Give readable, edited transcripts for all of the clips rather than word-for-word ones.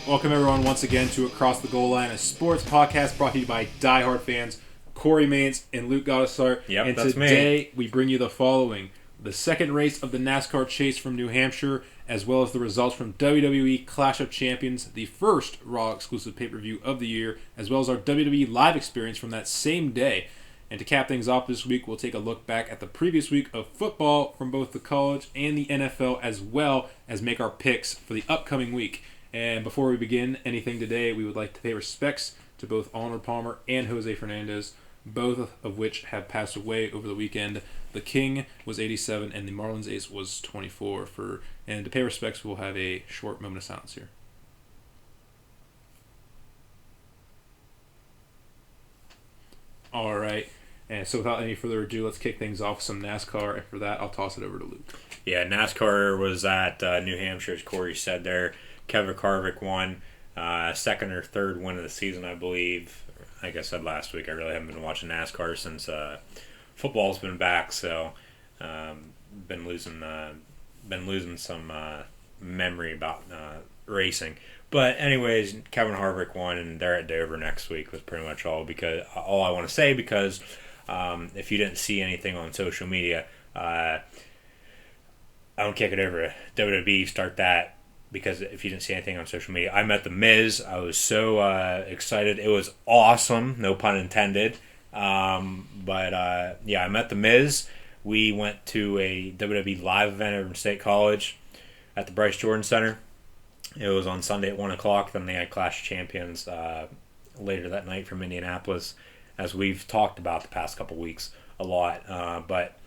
Welcome everyone once again to Across the Goal Line, a sports podcast brought to you by diehard fans Corey Maines and Luke Goddessart. Yep, and that's today we bring you the following: the second race of the NASCAR Chase from New Hampshire, as well as the results from WWE Clash of Champions, the first Raw exclusive pay-per-view of the year, as well as our WWE Live Experience from that same day. And to cap things off this week, we'll take a look back at the previous week of football from both the college and the NFL, as well as make our picks for the upcoming week. And before we begin anything today, we would like to pay respects to both Arnold Palmer and Jose Fernandez, both of which have passed away over the weekend. The King was 87 and the Marlins ace was 24. And to pay respects, we'll have a short moment of silence here. All right. And so without any further ado, let's kick things off with some NASCAR. And for that, I'll toss it over to Luke. Yeah, NASCAR was at New Hampshire, as Corey said there. Kevin Harvick won, second or third win of the season, I believe. Like I said last week, I really haven't been watching NASCAR since football's been back, so been losing some memory about racing. But anyways, Kevin Harvick won, and they're at Dover next week. Was pretty much all I want to say, because if you didn't see anything on social media, I don't kick it over to WWE. Start that. Because if you didn't see anything on social media, I met The Miz. I was so excited. It was awesome, no pun intended. I met The Miz. We went to a WWE Live event over in State College at the Bryce Jordan Center. It was on Sunday at 1 o'clock. Then they had Clash of Champions later that night from Indianapolis, as we've talked about the past couple weeks a lot. But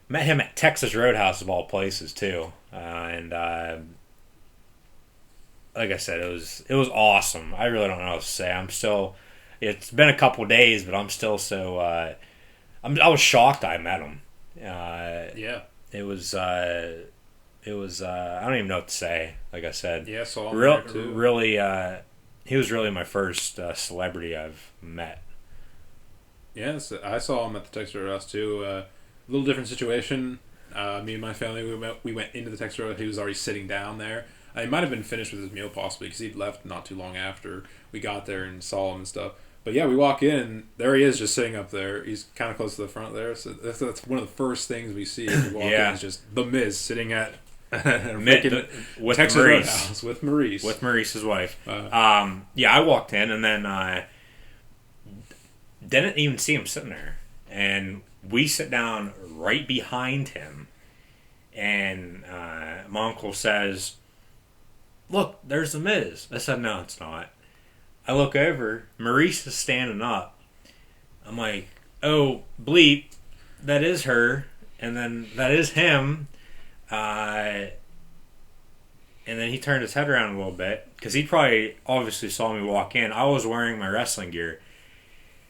met him at Texas Roadhouse, of all places, too. Like I said, it was awesome. I really don't know what to say. It's been a couple days, but I'm still so. I was shocked I met him. Yeah. It was. I don't even know what to say. Like I said. Yeah, saw him there too. Really. He was really my first celebrity I've met. Yeah, I saw him at the Texas Roadhouse too. A little different situation. Me and my family, we went into the Texas Roadhouse. He was already sitting down there. He might have been finished with his meal possibly, because he'd left not too long after we got there and saw him and stuff. But yeah, we walk in, there he is just sitting up there. He's kind of close to the front there. So that's one of the first things we see as we walk in, is just The Miz sitting at with Texas Maurice. Roadhouse with Maurice. With Maurice's wife. I walked in and then didn't even see him sitting there. And we sit down right behind him. And my uncle says, "Look, there's The Miz." I said, "No, it's not." I look over, Maurice is standing up. I'm like, "Oh, bleep, that is her, and then that is him." And then he turned his head around a little bit, because he probably obviously saw me walk in. I was wearing my wrestling gear.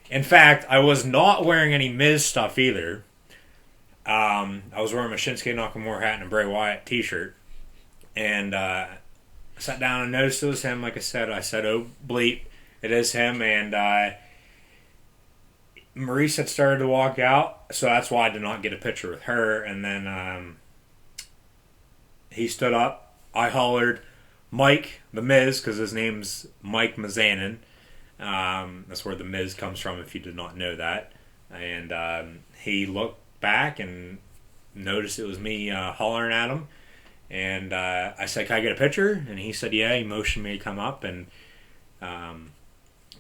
In fact, I was not wearing any Miz stuff either. I was wearing my Shinsuke Nakamura hat and a Bray Wyatt t-shirt. And I sat down and noticed it was him. Like I said, "Oh, bleep, it is him." And Maurice had started to walk out, so that's why I did not get a picture with her. And then he stood up. I hollered, "Mike, The Miz," because his name's Mike Mizanin. That's where The Miz comes from, if you did not know that. And he looked back and noticed it was me hollering at him. And I said, "Can I get a picture?" And he said, yeah. He motioned me to come up and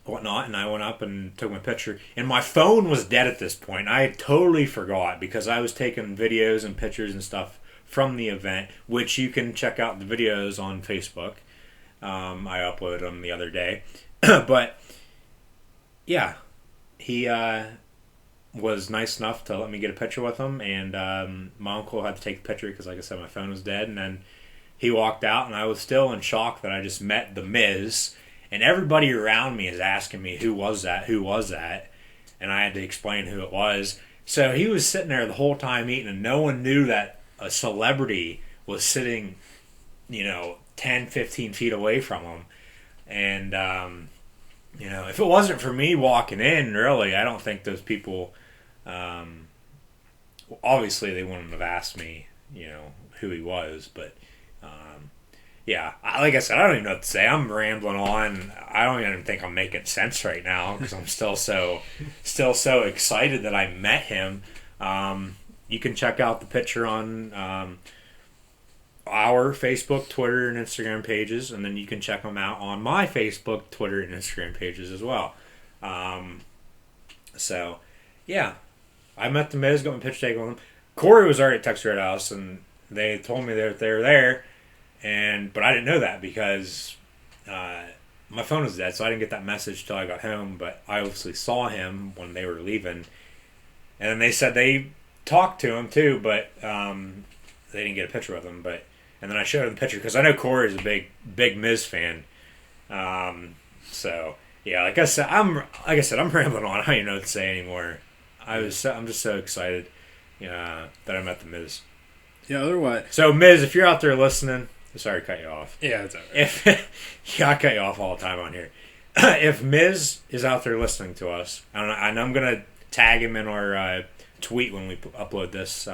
whatnot. And I went up and took my picture. And my phone was dead at this point. I had totally forgot, because I was taking videos and pictures and stuff from the event, which you can check out the videos on Facebook. I uploaded them the other day. But yeah, he was nice enough to let me get a picture with him, and my uncle had to take the picture because, like I said, my phone was dead. And then he walked out, and I was still in shock that I just met The Miz, and everybody around me is asking me, who was that, and I had to explain who it was. So he was sitting there the whole time eating, and no one knew that a celebrity was sitting 10, 15 feet away from him. And if it wasn't for me walking in, really, I don't think those people, obviously they wouldn't have asked me, who he was. But yeah, like I said, I don't even know what to say. I'm rambling on. I don't even think I'm making sense right now because I'm still so excited that I met him. You can check out the picture on our Facebook, Twitter, and Instagram pages, and then you can check them out on my Facebook, Twitter, and Instagram pages as well. So, yeah, I met the Miz, got my picture taken with him. Corey was already at Texas Roadhouse, and they told me that they were there, but I didn't know that because my phone was dead, so I didn't get that message till I got home. But I obviously saw him when they were leaving, and then they said they talked to him too, but they didn't get a picture with him. And then I showed him the picture because I know Corey's a big Miz fan. So yeah, like I said, I'm rambling on. I don't even know what to say anymore. I'm just so excited, that I met the Miz. Yeah. Otherwise, so Miz, if you're out there listening, sorry to cut you off. Yeah, it's alright. I cut you off all the time on here. If Miz is out there listening to us, and I'm gonna tag him in our tweet when we upload this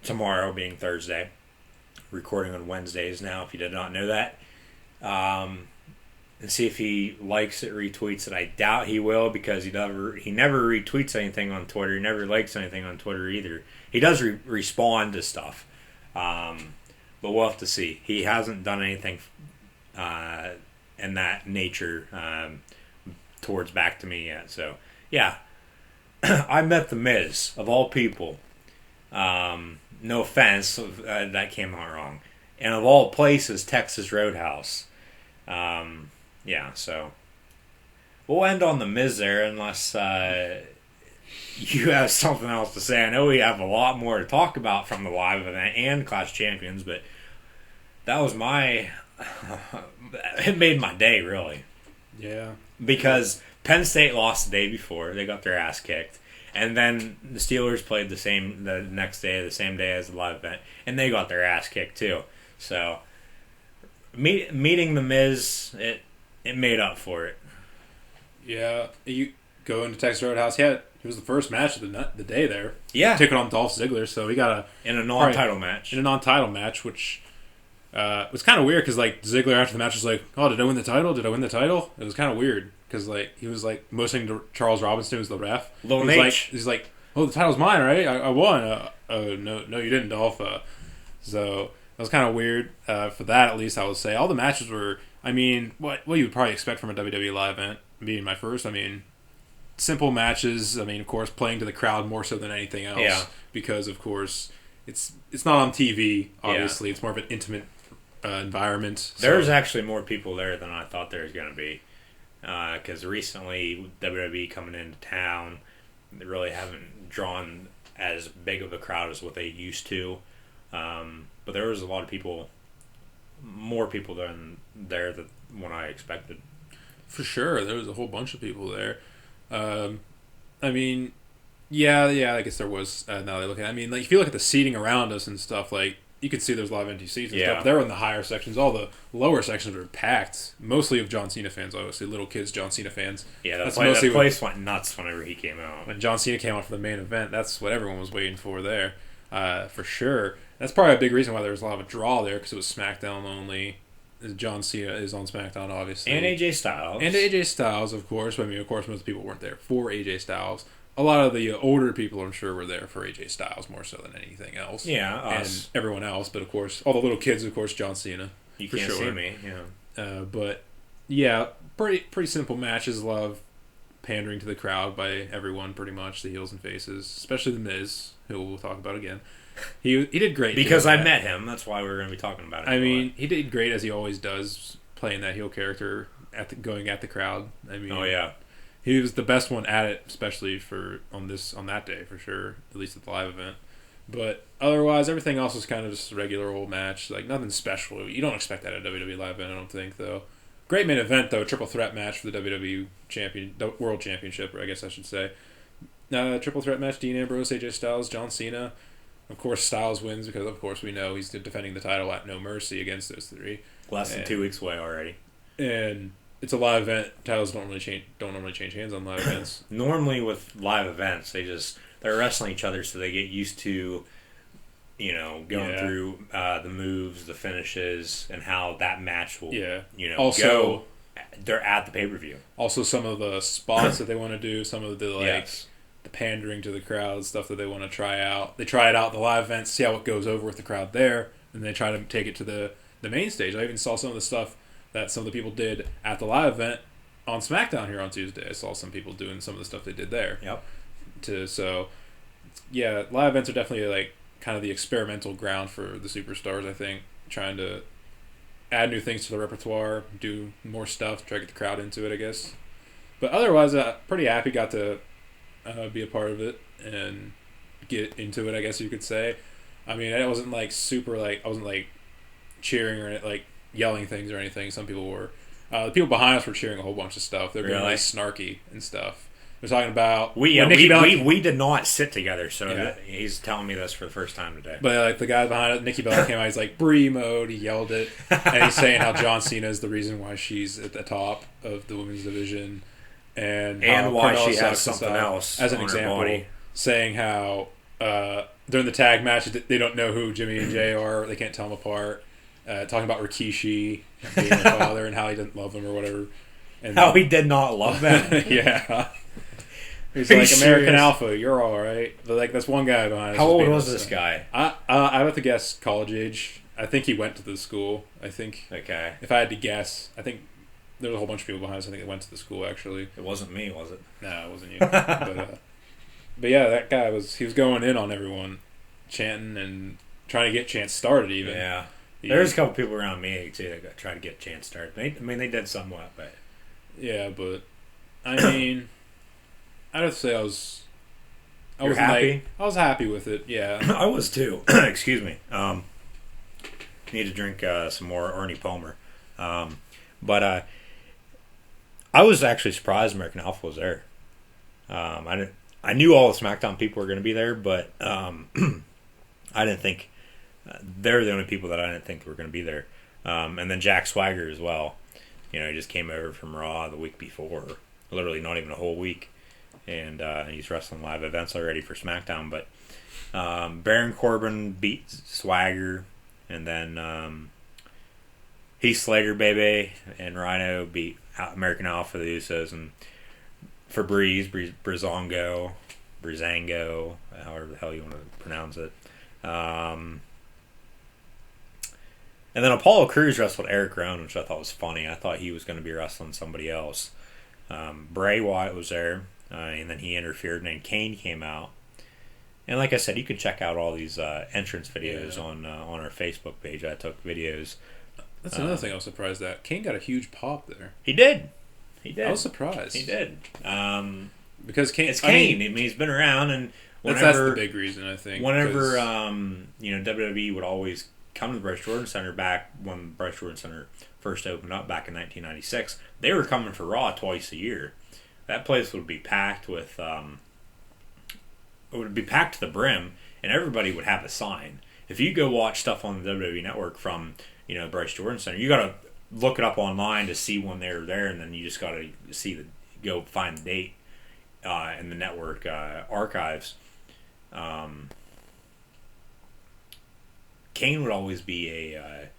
tomorrow, being Thursday. Recording on Wednesdays now, if you did not know that. And see if he likes it, retweets it. I doubt he will because he never retweets anything on Twitter. He never likes anything on Twitter either. He does respond to stuff. But we'll have to see. He hasn't done anything in that nature towards back to me yet. So, yeah. I met the Miz, of all people. No offense, that came out wrong. And of all places, Texas Roadhouse. Yeah, so we'll end on the Miz there unless you have something else to say. I know we have a lot more to talk about from the live event and Clash Champions, but that was it made my day, really. Yeah. Because Penn State lost the day before. They got their ass kicked. And then the Steelers played the next day, the same day as the live event, and they got their ass kicked too. So meeting the Miz, it made up for it. Yeah, you go into Texas Roadhouse. It was the first match of the day there. Yeah, taking on Dolph Ziggler. So he got in a non-title match, which was kind of weird because like Ziggler after the match was like, "Oh, did I win the title? Did I win the title?" It was kind of weird. Because like he was like motioning to Charles Robinson, who was the ref. He's like, "Oh, the title's mine, right? I won." No, you didn't, Dolph. So that was kind of weird. For that, at least I would say all the matches were. I mean, what you would probably expect from a WWE live event being my first. I mean, simple matches. I mean, of course, playing to the crowd more so than anything else. Yeah. Because of course, it's not on TV. Obviously, It's more of an intimate environment. So. There's actually more people there than I thought there was going to be. Because recently WWE coming into town, they really haven't drawn as big of a crowd as what they used to. But there was a lot of people, more people than there than when I expected. For sure, there was a whole bunch of people there. I mean, yeah, I guess there was. Now that I look at it. I mean, like if you look at the seating around us and stuff, like you could see there's a lot of empty seats and stuff. They're in the higher sections. All the lower sections are packed, mostly of John Cena fans, obviously. Little kids, John Cena fans. Yeah, that place went nuts whenever he came out. When John Cena came out for the main event, that's what everyone was waiting for there, for sure. That's probably a big reason why there was a lot of a draw there, because it was SmackDown only. John Cena is on SmackDown, obviously. And AJ Styles. Of course. I mean, of course, most people weren't there for AJ Styles. A lot of the older people, I'm sure, were there for AJ Styles more so than anything else. Yeah, us. And everyone else, but of course, all the little kids, of course, John Cena. You can't see me, yeah. But yeah, pretty simple matches. A lot of pandering to the crowd by everyone, pretty much, the heels and faces, especially the Miz, who we'll talk about again. He did great because I met him. That's why we're going to be talking about it. I mean, he did great as he always does, playing that heel character going at the crowd. I mean, oh yeah. He was the best one at it, especially on that day for sure, at least at the live event. But otherwise, everything else was kind of just a regular old match, like nothing special. You don't expect that at a WWE live event, I don't think, though. Great main event though, triple threat match for the WWE the World Championship, or I guess I should say. Triple threat match: Dean Ambrose, AJ Styles, John Cena. Of course, Styles wins because, of course, we know he's defending the title at No Mercy against those three. Less than 2 weeks away already. And it's a live event. Titles don't normally change hands on live events. Normally with live events, they're wrestling each other, so they get used to going through the moves, the finishes, and how that match will, also, go. They're at the pay-per-view. Also, some of the spots that they want to do, some of the the pandering to the crowd stuff that they want to try out. They try it out at the live events, see how it goes over with the crowd there, and they try to take it to the main stage. I even saw some of the stuff that some of the people did at the live event on SmackDown here on Tuesday. I saw some people doing some of the stuff they did there. Yep. Live events are definitely like kind of the experimental ground for the superstars, I think, trying to add new things to the repertoire, do more stuff, try to get the crowd into it, I guess. But otherwise, pretty happy got to be a part of it and get into it, I guess you could say. I mean, I wasn't like super like, I wasn't like cheering or like yelling things or anything. Some people were. The people behind us were cheering a whole bunch of stuff. They're being really snarky and stuff. They're talking about we did not sit together, so he's telling me this for the first time today. But like the guy behind it, Nikki Bella came out. He's like Brie mode. He yelled it, and he's saying how John Cena is the reason why she's at the top of the women's division, and why she has something else as an example, saying how during the tag match they don't know who Jimmy and Jay are. They can't tell them apart. Talking about Rikishi being the father and how he didn't love them or whatever. And how he did not love them. Yeah. He's like, American Alpha, you're all right. But like, that's one guy behind us. How old was this guy? I have to guess college age. I think he went to the school. I think. Okay. If I had to guess, I think there was a whole bunch of people behind us. I think that went to the school actually. It wasn't me, was it? No, it wasn't you. But yeah, that guy was going in on everyone, chanting and trying to get chants started even. Yeah. There's a couple people around me too that tried to get chants started. They did somewhat, but yeah, but I mean. I'd have to say I was happy? I was happy with it, yeah. I was too. Excuse me. Need to drink some more Arnie Palmer. But I was actually surprised American Alpha was there. I knew all the SmackDown people were going to be there, but I didn't think they're the only people that I didn't think were going to be there. And then Jack Swagger as well. He just came over from Raw the week before, literally not even a whole week. And he's wrestling live events already for SmackDown. But Baron Corbin beat Swagger, and then Heath Slater, baby, and Rhino beat American Alpha, the Usos, and Breezango, however the hell you want to pronounce it. And then Apollo Crews wrestled Eric Rowan, which I thought was funny. I thought he was going to be wrestling somebody else. Bray Wyatt was there. And then he interfered, and then Kane came out. And like I said, you can check out all these entrance videos on our Facebook page. I took videos. That's another thing I was surprised at. Kane got a huge pop there. He did. I was surprised. He did. Because Kane... It's Kane. I mean, he's been around, and that's the big reason, I think. Whenever, WWE would always come to the Bryce Jordan Center back when the Bryce Jordan Center first opened up back in 1996, they were coming for Raw twice a year. That place would be packed with, it would be packed to the brim, and everybody would have a sign. If you go watch stuff on the WWE Network from, Bryce Jordan Center, you got to look it up online to see when they were there, and then you just got to go find the date in the network archives. Kane would always be a,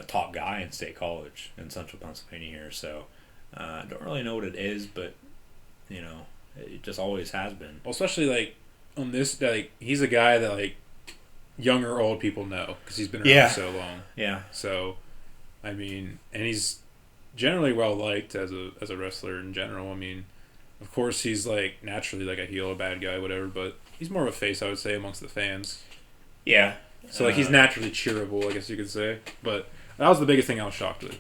top guy in State College in Central Pennsylvania here, so. I don't really know what it is, but it just always has been. Well, especially like on this, like he's a guy that like young or old people know because he's been around so long. Yeah. So, I mean, and he's generally well liked as a wrestler in general. I mean, of course he's like naturally like a heel, a bad guy, whatever, but he's more of a face, I would say, amongst the fans. Yeah. So like he's naturally cheerable, I guess you could say. But that was the biggest thing I was shocked with.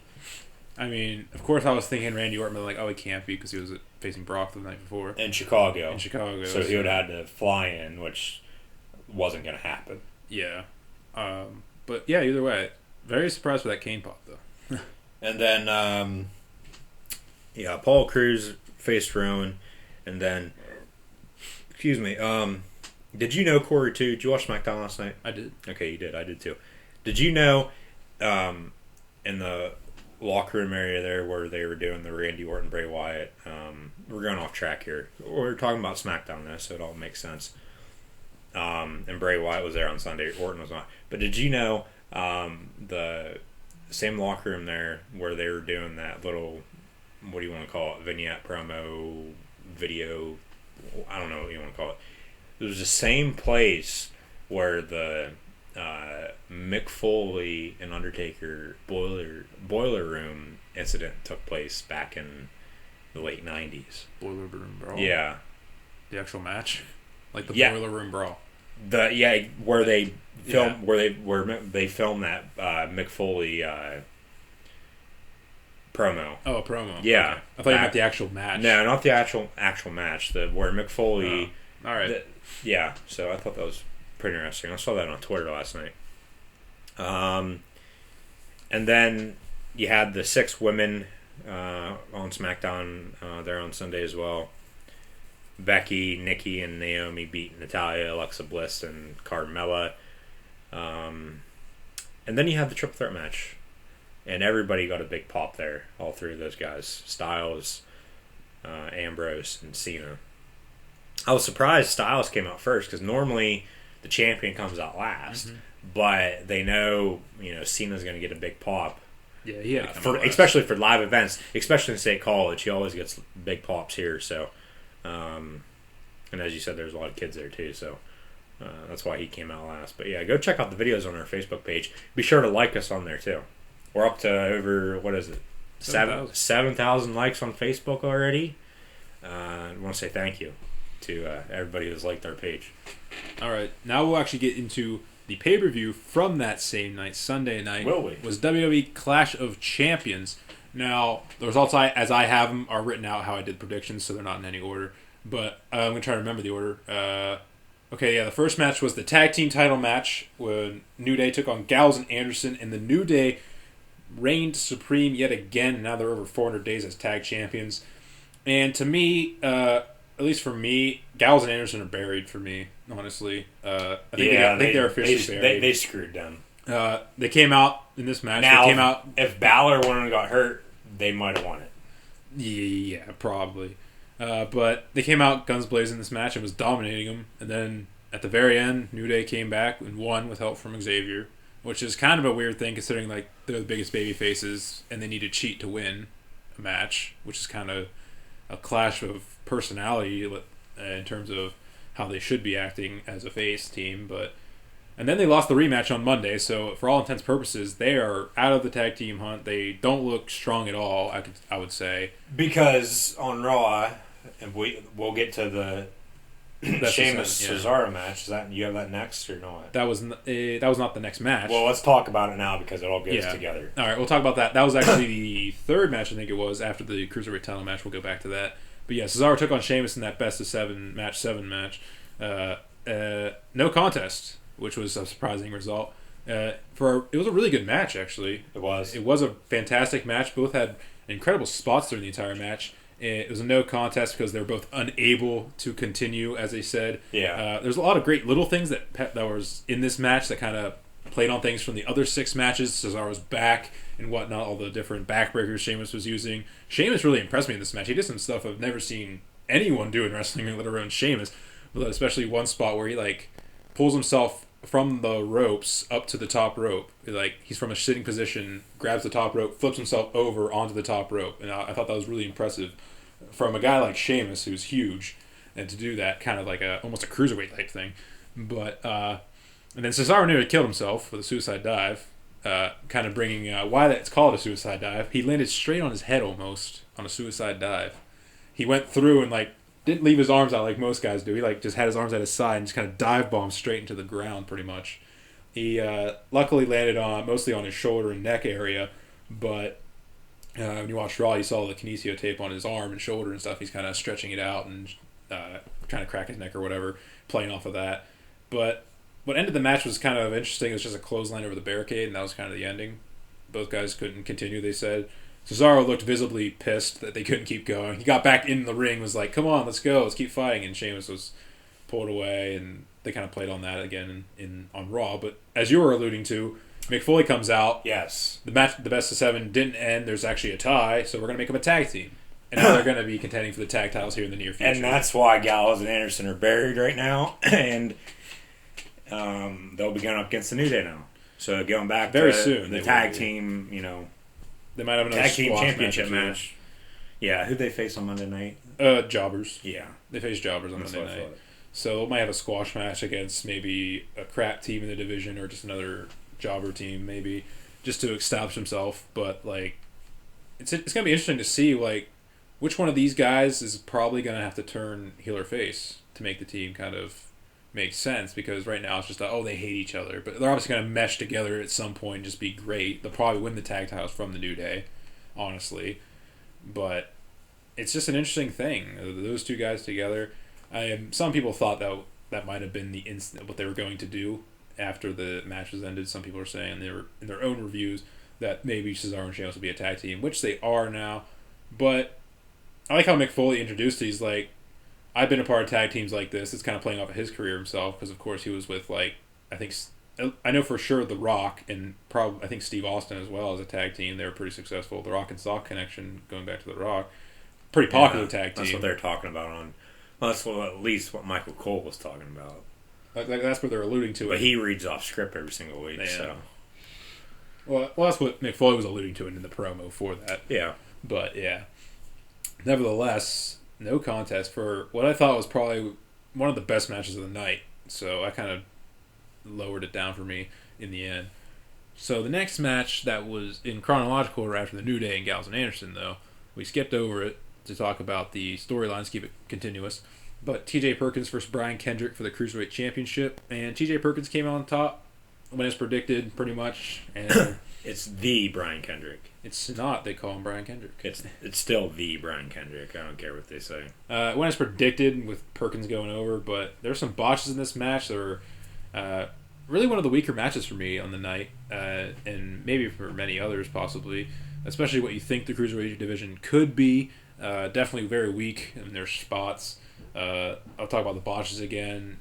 I mean, of course I was thinking Randy Orton, but like, oh, he can't be because he was facing Brock the night before. In Chicago. So he would have had to fly in, which wasn't going to happen. Yeah. But yeah, either way, very surprised with that Kane pop, though. And then, Paul Crews faced Rowan, and then, excuse me, did you know Corey, too? Did you watch SmackDown last night? I did. Okay, you did. I did, too. Did you know, in the locker room area there where they were doing the Randy Orton, Bray Wyatt, we're going off track here. We're talking about SmackDown, though, so it all makes sense. and Bray Wyatt was there on Sunday. Orton was not. But did you know the same locker room there where they were doing that little, what do you want to call it, vignette promo video? I don't know what you want to call it. It was the same place where the Mick Foley and Undertaker boiler room incident took place back in the late 90s. Boiler Room Brawl? Yeah. The actual match? Like the Boiler Room Brawl? Where they filmed they filmed that Mick Foley promo. Oh, a promo. Yeah. Okay. I thought you meant the actual match. No, not the actual match. Where Mick Foley... All right. Yeah, so I thought that was pretty interesting. I saw that on Twitter last night. And then you had the 6 women on SmackDown there on Sunday as well. Becky, Nikki, and Naomi beat Natalya, Alexa Bliss, and Carmella. And then you had the triple threat match. And everybody got a big pop there. All 3 of those guys. Styles, Ambrose, and Cena. I was surprised Styles came out first because normally the champion comes out last. Mm-hmm. But they know, Cena's going to get a big pop. Yeah, yeah. Especially for live events, especially in State College, he always gets big pops here. So, and as you said, there's a lot of kids there too. So that's why he came out last. But yeah, go check out the videos on our Facebook page. Be sure to like us on there too. We're up to over 7,000 likes on Facebook already. I want to say thank you to everybody who's liked our page. All right, now we'll actually get into the pay-per-view from that same night, Sunday night. Will we? Was WWE Clash of Champions. Now, the results as I have them are written out how I did predictions, so they're not in any order. But I'm going to try to remember the order. The first match was the tag team title match when New Day took on Gallows and Anderson, and the New Day reigned supreme yet again. Now they're over 400 days as tag champions. And to me, at least for me, Gallows and Anderson are buried for me, honestly. I think they're officially buried. They screwed them. They came out in this match. Now, if Balor wouldn't have got hurt, they might have won it. Yeah, probably. But they came out guns blazing in this match and was dominating them. And then at the very end, New Day came back and won with help from Xavier, which is kind of a weird thing considering like they're the biggest baby faces and they need to cheat to win a match, which is kind of a clash of personality in terms of how they should be acting as a face team. And then they lost the rematch on Monday, so for all intents and purposes, they are out of the tag team hunt. They don't look strong at all, I would say. Because on Raw, and we'll get to the Sheamus Cesaro match. You have that next or not? That was not the next match. Well, let's talk about it now because it all goes together. All right, we'll talk about that. That was actually the third match, I think it was, after the Cruiserweight title match. We'll go back to that. But yeah, Cesaro took on Sheamus in that best of 7 match. No contest, which was a surprising result. It was a really good match, actually. It was. It was a fantastic match. Both had incredible spots during the entire match. It was a no contest because they were both unable to continue, as they said. Yeah. There's a lot of great little things that was in this match that kind of played on things from the other 6 matches. Cesaro's back and whatnot, all the different backbreakers Sheamus was using. Sheamus really impressed me in this match. He did some stuff I've never seen anyone do in wrestling, let alone Sheamus. But especially one spot where he pulls himself from the ropes up to the top rope. He's from a sitting position, grabs the top rope, flips himself over onto the top rope. And I thought that was really impressive from a guy like Sheamus, who's huge, and to do that kind of like almost a cruiserweight type thing. But and then Cesaro nearly killed himself with a suicide dive, kind of bringing why that's called a suicide dive. He landed straight on his head almost on a suicide dive. He went through and didn't leave his arms out like most guys do. He just had his arms at his side and just kind of dive bombed straight into the ground pretty much. He luckily landed mostly on his shoulder and neck area, but when you watch Raw, you saw the kinesio tape on his arm and shoulder and stuff. He's kind of stretching it out and trying to crack his neck or whatever, playing off of that. But what ended the match was kind of interesting. It was just a clothesline over the barricade, and that was kind of the ending. Both guys couldn't continue, they said. Cesaro looked visibly pissed that they couldn't keep going. He got back in the ring, was like, come on, let's go, let's keep fighting. And Sheamus was pulled away, and they kind of played on that again on Raw. But as you were alluding to, Mick Foley comes out. Yes. The match, the best of 7, didn't end. There's actually a tie, so we're going to make them a tag team. And now they're going to be contending for the tag titles here in the near future. And that's why Gallows and Anderson are buried right now. And they'll be going up against the New Day now. So going back very to soon, the tag team, they might have another tag team squash championship match. Yeah, who'd they face on Monday night? Jobbers. Yeah. They face Jobbers on Monday night. So it might have a squash match against maybe a crap team in the division or just another jobber team, maybe, just to establish himself. But, like, it's going to be interesting to see, like, which one of these guys is probably going to have to turn heel or face to make the team kind of make sense. Because right now it's just, they hate each other. But they're obviously going to mesh together at some point and just be great. They'll probably win the tag titles from the New Day, honestly. But it's just an interesting thing. Those two guys together. Some people thought that might have been what they were going to do after the match was ended. Some people are saying they were in their own reviews that maybe Cesaro and Sheamus will be a tag team, which they are now. But I like how Mick Foley introduced these, like, I've been a part of tag teams like this. It's kind of playing off of his career himself because, of course, he was with, like, I know for sure The Rock and probably I think Steve Austin as well as a tag team. They were pretty successful. The Rock and Sock connection, going back to The Rock, pretty popular tag team. That's what they're talking about on. Well, that's at least what Michael Cole was talking about. Like that's what they're alluding to. But he reads off script every single week, so. Well, that's what Mick Foley was alluding to in the promo for that. Yeah. But, yeah. Nevertheless, no contest for what I thought was probably one of the best matches of the night. So I kind of lowered it down for me in the end. So the next match that was in chronological order after the New Day and Gallows and Anderson, though, we skipped over it to talk about the storylines, keep it continuous. But T.J. Perkins versus Brian Kendrick for the Cruiserweight Championship. And T.J. Perkins came on top when it's predicted, pretty much. And it's the Brian Kendrick. It's not. They call him Brian Kendrick. It's still the Brian Kendrick. I don't care what they say. When it's predicted with Perkins going over, but there's some botches in this match. There were really one of the weaker matches for me on the night, and maybe for many others possibly, especially what you think the Cruiserweight division could be. Definitely very weak in their spots. I'll talk about the botches again.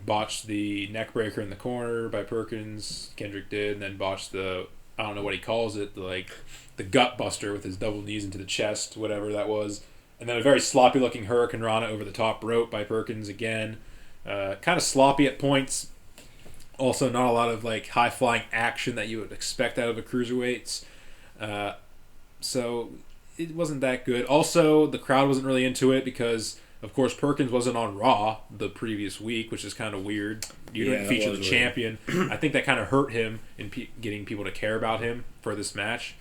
Botched the neck breaker in the corner by Perkins. Kendrick did, and then botched the, I don't know what he calls it, the gut buster with his double knees into the chest, whatever that was. And then a very sloppy looking Hurricane Rana over the top rope by Perkins again. Kind of sloppy at points. Also not a lot of like high flying action that you would expect out of a cruiserweights. So it wasn't that good. Also, the crowd wasn't really into it because, of course, Perkins wasn't on Raw the previous week, which is kind of weird. You didn't feature the champion. I think that kind of hurt him in getting people to care about him for this match.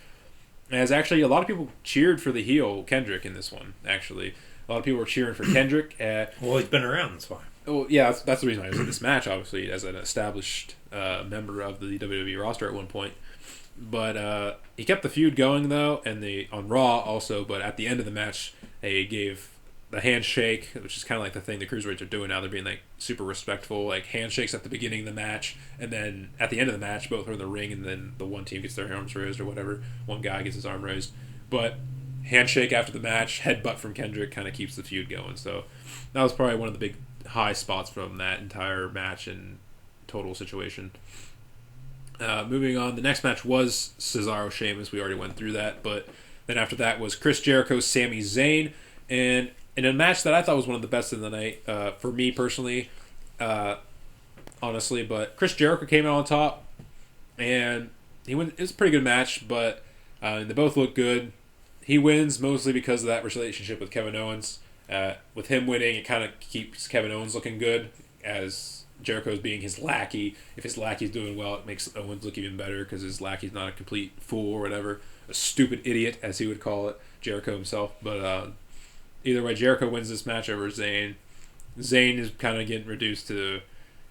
As actually, a lot of people cheered for the heel Kendrick in this one, actually. A lot of people were cheering for Kendrick. Well, he's been around, that's why. Oh, yeah, that's the reason why he was in this match, obviously, as an established member of the WWE roster at one point. But he kept the feud going, though, and on Raw also, but at the end of the match, they gave the handshake, which is kind of like the thing the Cruiserweights are doing now. They're being like super respectful, like handshakes at the beginning of the match, and then at the end of the match, both are in the ring, and then the one team gets their arms raised or whatever. One guy gets his arm raised. But handshake after the match, headbutt from Kendrick kind of keeps the feud going. So that was probably one of the big high spots from that entire match and total situation. Moving on, the next match was Cesaro Sheamus. We already went through that, but then after that was Chris Jericho, Sami Zayn, and in a match that I thought was one of the best of the night for me personally, honestly. But Chris Jericho came out on top, and he went. It was a pretty good match, but they both look good. He wins mostly because of that relationship with Kevin Owens. With him winning, it kind of keeps Kevin Owens looking good as Jericho's being his lackey. If his lackey's doing well, it makes Owens look even better because his lackey's not a complete fool or whatever, a stupid idiot as he would call it, Jericho himself. But either way, Jericho wins this match over Zayn. Zayn is kind of getting reduced to...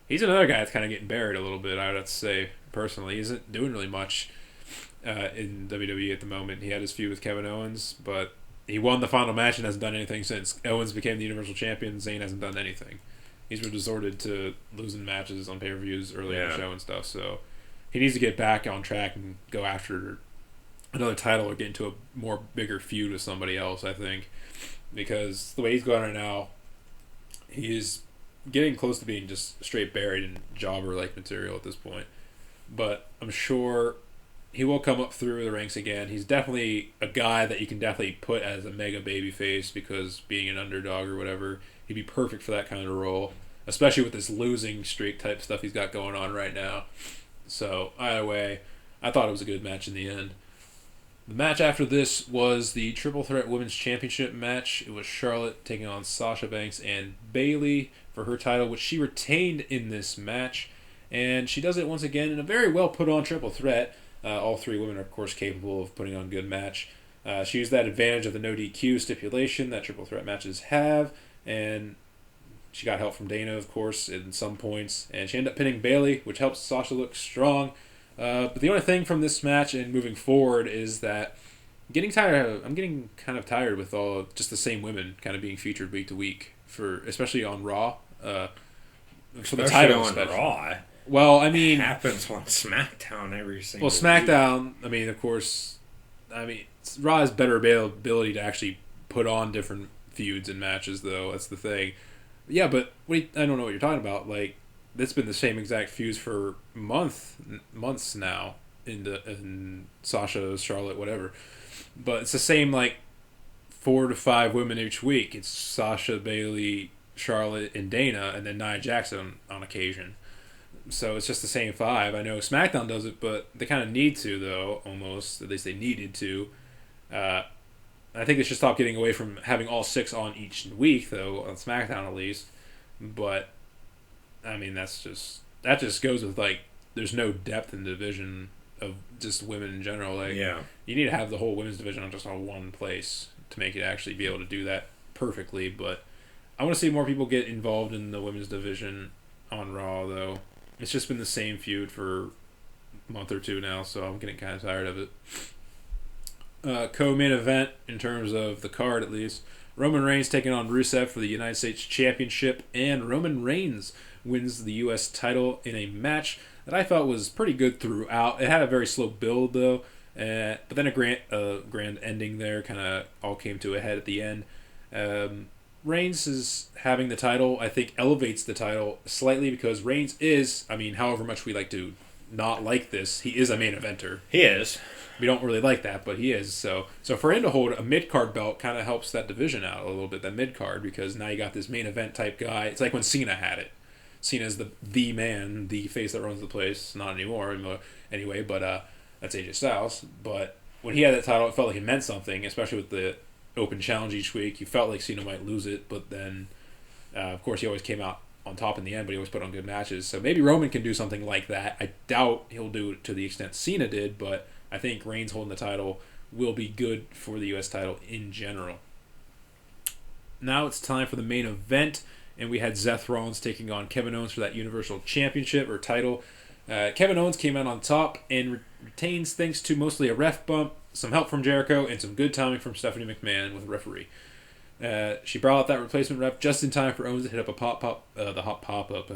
He's another guy that's kind of getting buried a little bit, I would have to say, personally. He isn't doing really much in WWE at the moment. He had his feud with Kevin Owens, but he won the final match and hasn't done anything since. Owens became the Universal Champion. Zayn hasn't done anything. He's resorted to losing matches on pay-per-views early in the show and stuff, so he needs to get back on track and go after another title or get into a more bigger feud with somebody else, I think. Because the way he's going right now, he is getting close to being just straight buried in jobber-like material at this point. But I'm sure he will come up through the ranks again. He's definitely a guy that you can definitely put as a mega babyface because being an underdog or whatever, he'd be perfect for that kind of role. especially with this losing streak type stuff he's got going on right now. So either way, I thought it was a good match in the end. The match after this was the Triple Threat Women's Championship match. It was Charlotte taking on Sasha Banks and Bayley for her title, which she retained in this match. And she does it once again in a very well put on triple threat. All three women are, of course, capable of putting on a good match. She used that advantage of the no DQ stipulation that triple threat matches have, and she got help from Dana, of course, in some points, and she ended up pinning Bayley, which helps Sasha look strong. But the only thing from this match and moving forward is that I'm getting kind of tired with all just the same women kind of being featured week to week, especially on Raw. For the title, on Raw. Well, I mean, it happens on SmackDown every single week. SmackDown, I mean, of course, Raw has better ability to actually put on different feuds and matches, though. That's the thing. Yeah, but I don't know what you're talking about. Like, it's been the same exact feuds for months now in Sasha, Charlotte, whatever. But it's the same, like, 4 to 5 women each week. It's Sasha, Bayley, Charlotte, and Dana, and then Nia Jackson on occasion. So it's just the same 5. I know SmackDown does it, but they kind of need to, though, almost. At least they needed to. I think they should stop getting away from having all 6 on each week, though, on SmackDown at least. But, I mean, that just goes with, like, there's no depth in the division of just women in general. Like, yeah. You need to have the whole women's division on just on one place to make it actually be able to do that perfectly. But I want to see more people get involved in the women's division on Raw, though. It's just been the same feud for a month or two now, so I'm getting kind of tired of it. Co-main event, in terms of the card at least, Roman Reigns taking on Rusev for the United States Championship, and Roman Reigns wins the U.S. title in a match that I felt was pretty good throughout. It had a very slow build, though, but then a grand ending there, kind of all came to a head at the end. Reigns is having the title, I think, elevates the title slightly because Reigns is, however much we like to not like this, he is a main eventer. He is. We don't really like that, but he is. So for him to hold a mid-card belt kind of helps that division out a little bit, that mid-card, because now you got this main event type guy. It's like when Cena had it. Cena's the man, the face that runs the place. Not anymore, anyway, but that's AJ Styles. But when he had that title, it felt like it meant something, especially with the open challenge each week. You felt like Cena might lose it, but then, of course, he always came out on top in the end, but he always put on good matches. So maybe Roman can do something like that. I doubt he'll do it to the extent Cena did, but I think Reigns holding the title will be good for the U.S. title in general. Now it's time for the main event, and we had Seth Rollins taking on Kevin Owens for that Universal Championship or title. Kevin Owens came out on top and retains thanks to mostly a ref bump, some help from Jericho, and some good timing from Stephanie McMahon with the referee. She brought out that replacement ref just in time for Owens to hit up the hot pop-up.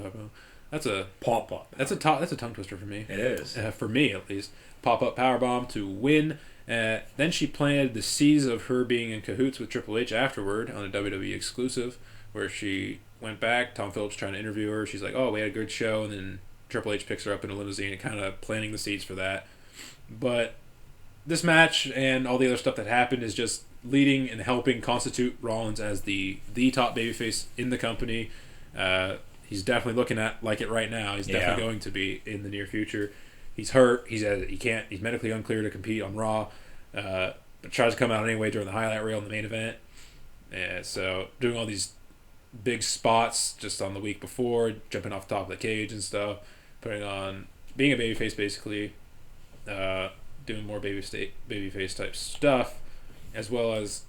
That's a pop-up. That's a tongue twister for me. It is. For me, at least. Pop-up powerbomb to win. Then she planted the seeds of her being in cahoots with Triple H afterward on a WWE exclusive, where she went back, Tom Phillips trying to interview her. She's like, oh, we had a good show, and then Triple H picks her up in a limousine and kind of planting the seeds for that. But this match and all the other stuff that happened is just leading and helping constitute Rollins as the top babyface in the company. He's definitely looking at like it right now. He's definitely going to be in the near future. He's hurt. He's medically unclear to compete on Raw, but tries to come out anyway during the highlight reel in the main event. So doing all these big spots just on the week before, jumping off the top of the cage and stuff, being a babyface basically, doing more babyface type stuff, as well as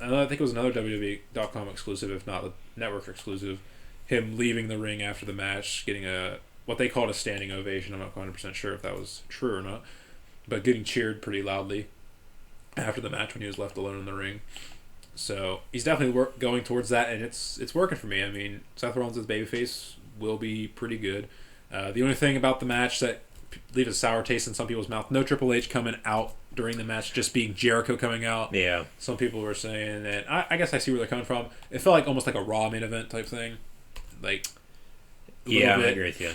I think it was another WWE.com exclusive, if not the network exclusive, him leaving the ring after the match, getting what they called a standing ovation. I'm not 100% sure if that was true or not, but getting cheered pretty loudly after the match when he was left alone in the ring. So he's definitely going towards that, and it's working for me. Seth Rollins as babyface will be pretty good. The only thing about the match that leaves a sour taste in some people's mouth, no Triple H coming out during the match, just being Jericho coming out. Yeah. Some people were saying, and I guess I see where they're coming from. It felt like almost like a Raw main event type thing. Like, yeah, I agree with you.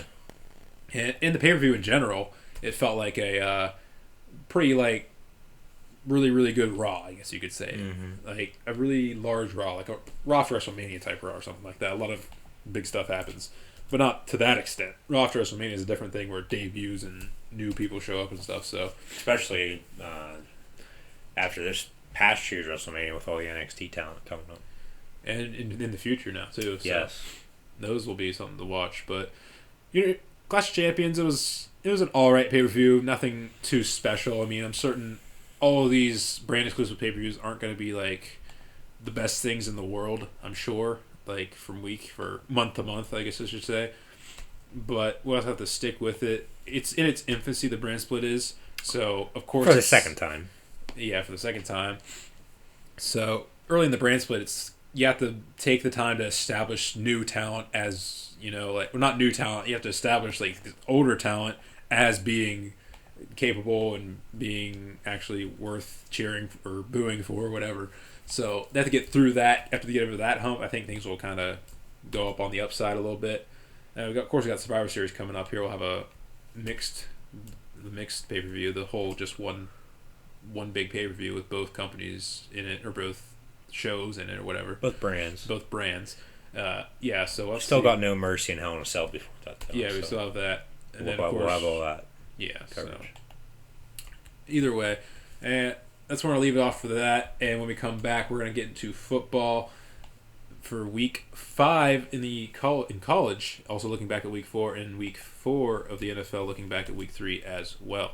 And in the pay-per-view in general, it felt like a pretty, like, really, really good Raw, I guess you could say. Mm-hmm. Like, a really large Raw, like a Raw for WrestleMania type Raw or something like that. A lot of big stuff happens. But not to that extent. Raw after WrestleMania is a different thing where debuts and new people show up and stuff. So especially after this past year's WrestleMania with all the NXT talent coming up. And in the future now, too. So yes. Those will be something to watch. But Clash of Champions, it was an alright pay-per-view. Nothing too special. I mean, I'm certain all of these brand-exclusive pay-per-views aren't going to be, like, the best things in the world, I'm sure. Like, for month to month, I guess I should say. But we'll have to stick with it. It's in its infancy, the brand split is. So, of course... For the second time. Yeah, for the second time. So, early in the brand split, you have to take the time to establish new talent as, not new talent, you have to establish, like, older talent as being capable and being actually worth cheering or booing for or whatever. So they have to get through that. After they get over that hump, I think things will kind of go up on the upside a little bit. Of course, we got Survivor Series coming up here. We'll have the mixed pay-per-view, the whole just one big pay-per-view with both companies in it, or both shows in it, or whatever. Both brands. Yeah, so we'll still got No Mercy and Hell in a Cell before that, though. Yeah, we still have that. And then, of course, we'll have all that. Yeah, coverage. So either way, and that's where I'll leave it off for that. And when we come back, we're going to get into football for week 5 in college. Also looking back at week 4, and week 4 of the NFL, looking back at week 3 as well.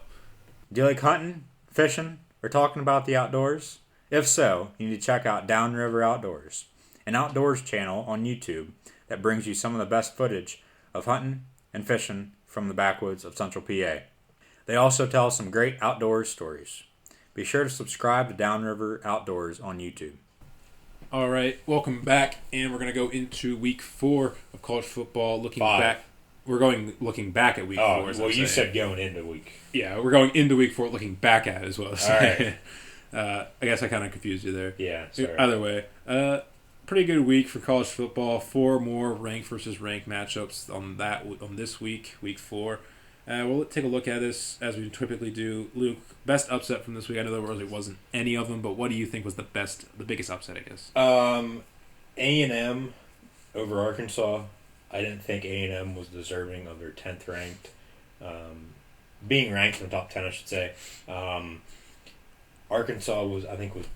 Do you like hunting, fishing, or talking about the outdoors? If so, you need to check out Downriver Outdoors, an outdoors channel on YouTube that brings you some of the best footage of hunting and fishing from the backwoods of Central PA. They also tell some great outdoors stories. Be sure to subscribe to Downriver Outdoors on YouTube. All right, welcome back, and we're going to go into week 4 of college football. Looking back at week 4. Well, you said going into week. Yeah, we're going into week 4, looking back at it as well. All right. I guess I kind of confused you there. Yeah, sorry. Either way, pretty good week for college football. 4 more ranked versus ranked matchups on this week, week 4. We'll take a look at this as we typically do. Luke, best upset from this week. I know there really wasn't any of them, but what do you think was the biggest upset, I guess? A&M over Arkansas. I didn't think A&M was deserving of their 10th ranked. Being ranked in the top 10, I should say. Arkansas was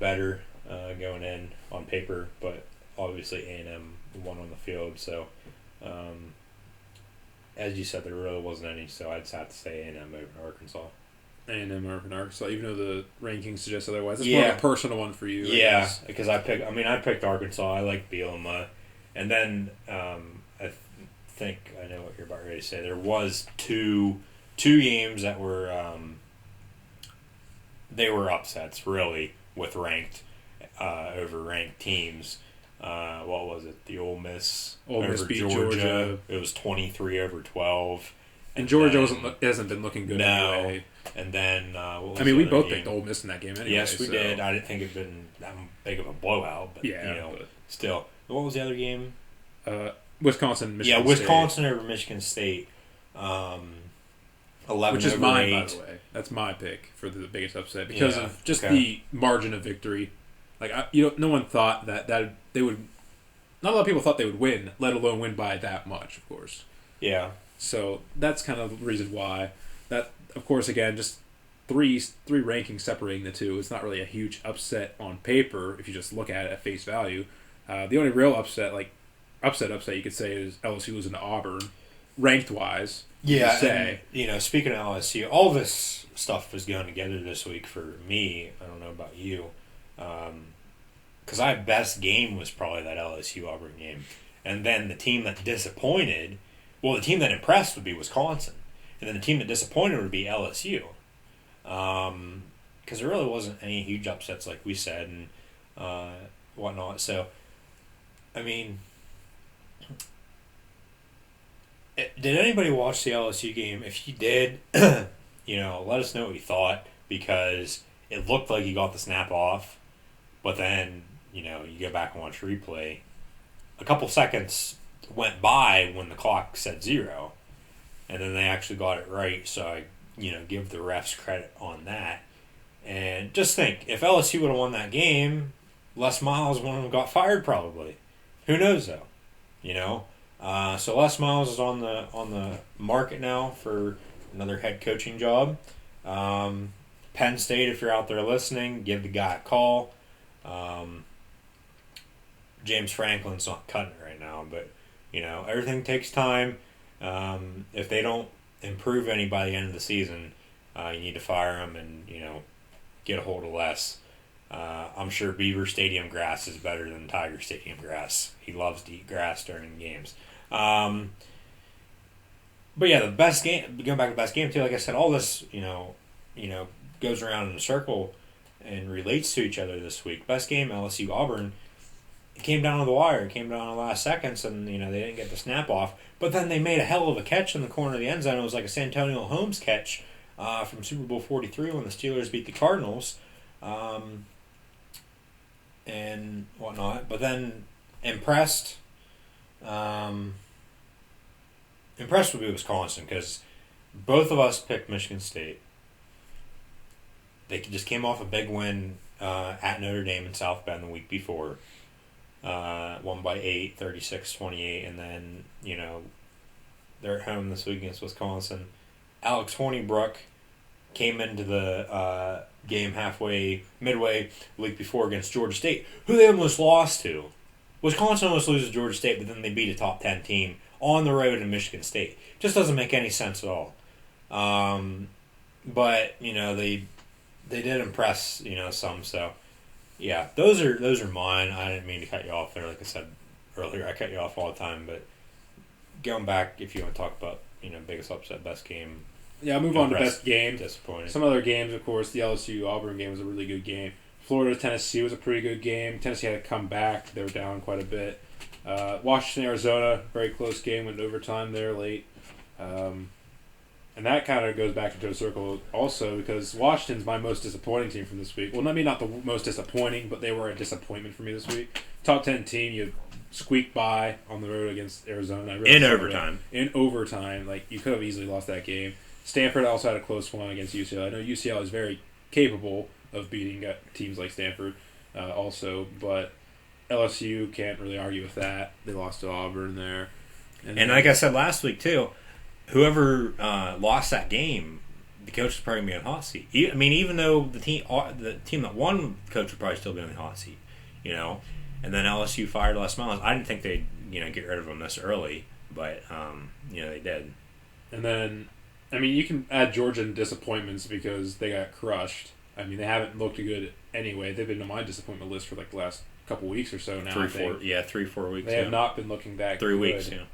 better going in on paper, but obviously A&M won on the field. So, as you said, there really wasn't any. So I'd have to say A&M over Arkansas. A&M over Arkansas, even though the rankings suggest otherwise. It's more of a personal one for you. Yeah, because I picked Arkansas. I like Bielema, and then I think I know what you're about ready to say. There was two games that were they were upsets really with ranked over ranked teams. What was it? The Ole Miss over beat Georgia. It was 23-12. And Georgia hasn't been looking good anyway. And then we both picked Ole Miss in that game anyway. Yes, we did. I didn't think it'd been that big of a blowout, but still. What was the other game? Wisconsin, Michigan State. Wisconsin over Michigan State. 11 which is over mine, 8. by the way. That's my pick for the biggest upset because of just the margin of victory. Like no one thought that they would. Not a lot of people thought they would win, let alone win by that much. Of course. Yeah. So that's kind of the reason why. That, of course, again, just three rankings separating the two. It's not really a huge upset on paper if you just look at it at face value. The only real upset you could say is LSU losing to Auburn, ranked wise. Yeah, and, speaking of LSU, all this stuff was going together this week for me. I don't know about you, because my best game was probably that LSU Auburn game, and then the team that disappointed. Well, the team that impressed would be Wisconsin, and then the team that disappointed would be LSU, because there really wasn't any huge upsets like we said and whatnot. So, I mean. Did anybody watch the LSU game? If you did, let us know what you thought, because it looked like you got the snap off, but then, you go back and watch replay. A couple seconds went by when the clock said 0, and then they actually got it right, so I, give the refs credit on that. And just think, if LSU would have won that game, Les Miles wouldn't have got fired probably. Who knows, though? So Les Miles is on the market now for another head coaching job. Penn State, if you're out there listening, give the guy a call. James Franklin's not cutting it right now, but everything takes time. If they don't improve any by the end of the season, you need to fire him and get a hold of Les. I'm sure Beaver Stadium grass is better than Tiger Stadium grass. He loves to eat grass during games. But yeah, the best game. Going back to the best game too. Like I said, all this goes around in a circle and relates to each other this week. Best game, LSU Auburn. It came down to the wire. It came down to the last seconds, and they didn't get the snap off. But then they made a hell of a catch in the corner of the end zone. It was like a Santonio Holmes catch from Super Bowl 43 when the Steelers beat the Cardinals. And whatnot, but then impressed would be Wisconsin, because both of us picked Michigan State. They just came off a big win at Notre Dame in South Bend the week before, won by 8, 36-28, and then they're at home this week against Wisconsin. Alex Hornibrook came into the game midway the week before against Georgia State, who they almost lost to. Wisconsin almost loses to Georgia State, but then they beat a top 10 team on the road in Michigan State. Just doesn't make any sense at all. But they did impress some. So yeah, those are mine. I didn't mean to cut you off there. Like I said earlier, I cut you off all the time. But going back, if you want to talk about biggest upset, best game. Yeah, I'll move on to best game. Disappointing. Some other games, of course, the LSU-Auburn game was a really good game. Florida-Tennessee was a pretty good game. Tennessee had to come back. They were down quite a bit. Washington-Arizona, very close game, went overtime there late. And that kind of goes back into a circle also, because Washington's my most disappointing team from this week. Well, I mean, not the most disappointing, but they were a disappointment for me this week. Top 10 team, you squeaked by on the road against Arizona. In overtime. In overtime. Like, you could have easily lost that game. Stanford also had a close one against UCLA. I know UCLA is very capable of beating teams like Stanford also, but LSU can't really argue with that. They lost to Auburn there. And like I said last week, too, whoever lost that game, the coach is probably going to be on the hot seat. I mean, even though the team that won, the coach would probably still be on the hot seat, And then LSU fired Les Miles. I didn't think they'd, get rid of him this early, but, they did. And then, I mean, you can add Georgia in disappointments because they got crushed. I mean, they haven't looked good anyway. They've been on my disappointment list for like the last couple weeks or so now. 3-4 weeks. They have not been looking that 3 good. weeks, yeah.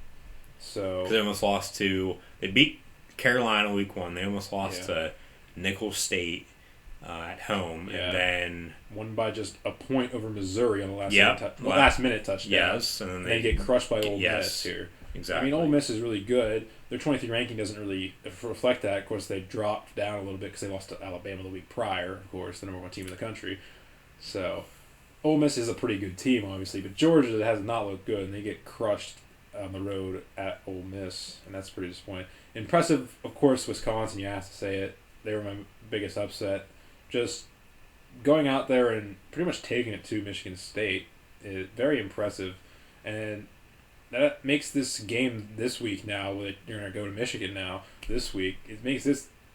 So they almost lost they beat Carolina week 1. They almost lost to Nicholls State at home, and then won by just a point over Missouri on the last minute touchdown. Yes, and then they get crushed by Ole Miss here. Exactly. I mean, Ole Miss is really good. Their 23 ranking doesn't really reflect that. Of course, they dropped down a little bit because they lost to Alabama the week prior, of course, the number 1 team in the country. So, Ole Miss is a pretty good team, obviously, but Georgia has not looked good, and they get crushed on the road at Ole Miss, and that's pretty disappointing. Impressive, of course, Wisconsin, you have to say it. They were my biggest upset. Just going out there and pretty much taking it to Michigan State is very impressive, and that makes this game this week now, you're going to go to Michigan now this week, it makes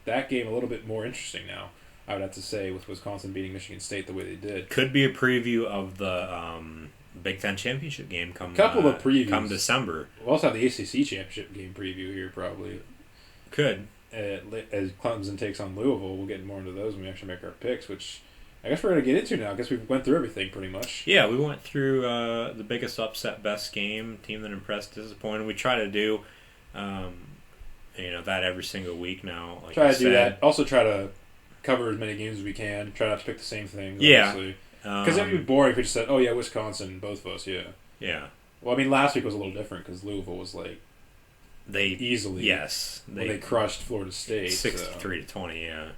that game a little bit more interesting now, I would have to say, with Wisconsin beating Michigan State the way they did. Could be a preview of the Big Ten Championship game come December. We'll also have the ACC Championship game preview here probably. Could. As Clemson takes on Louisville, we'll get more into those when we actually make our picks, which I guess we're going to get into now. I guess we went through everything pretty much. Yeah, we went through the biggest upset, best game, team that impressed, disappointed. We try to do, that every single week now. Like try to do that. Also try to cover as many games as we can. Try not to pick the same thing. Yeah. Because it would be boring if we just said, oh yeah, Wisconsin, both of us, yeah. Yeah. Well, I mean, last week was a little different because Louisville was like, they crushed Florida State 63-20.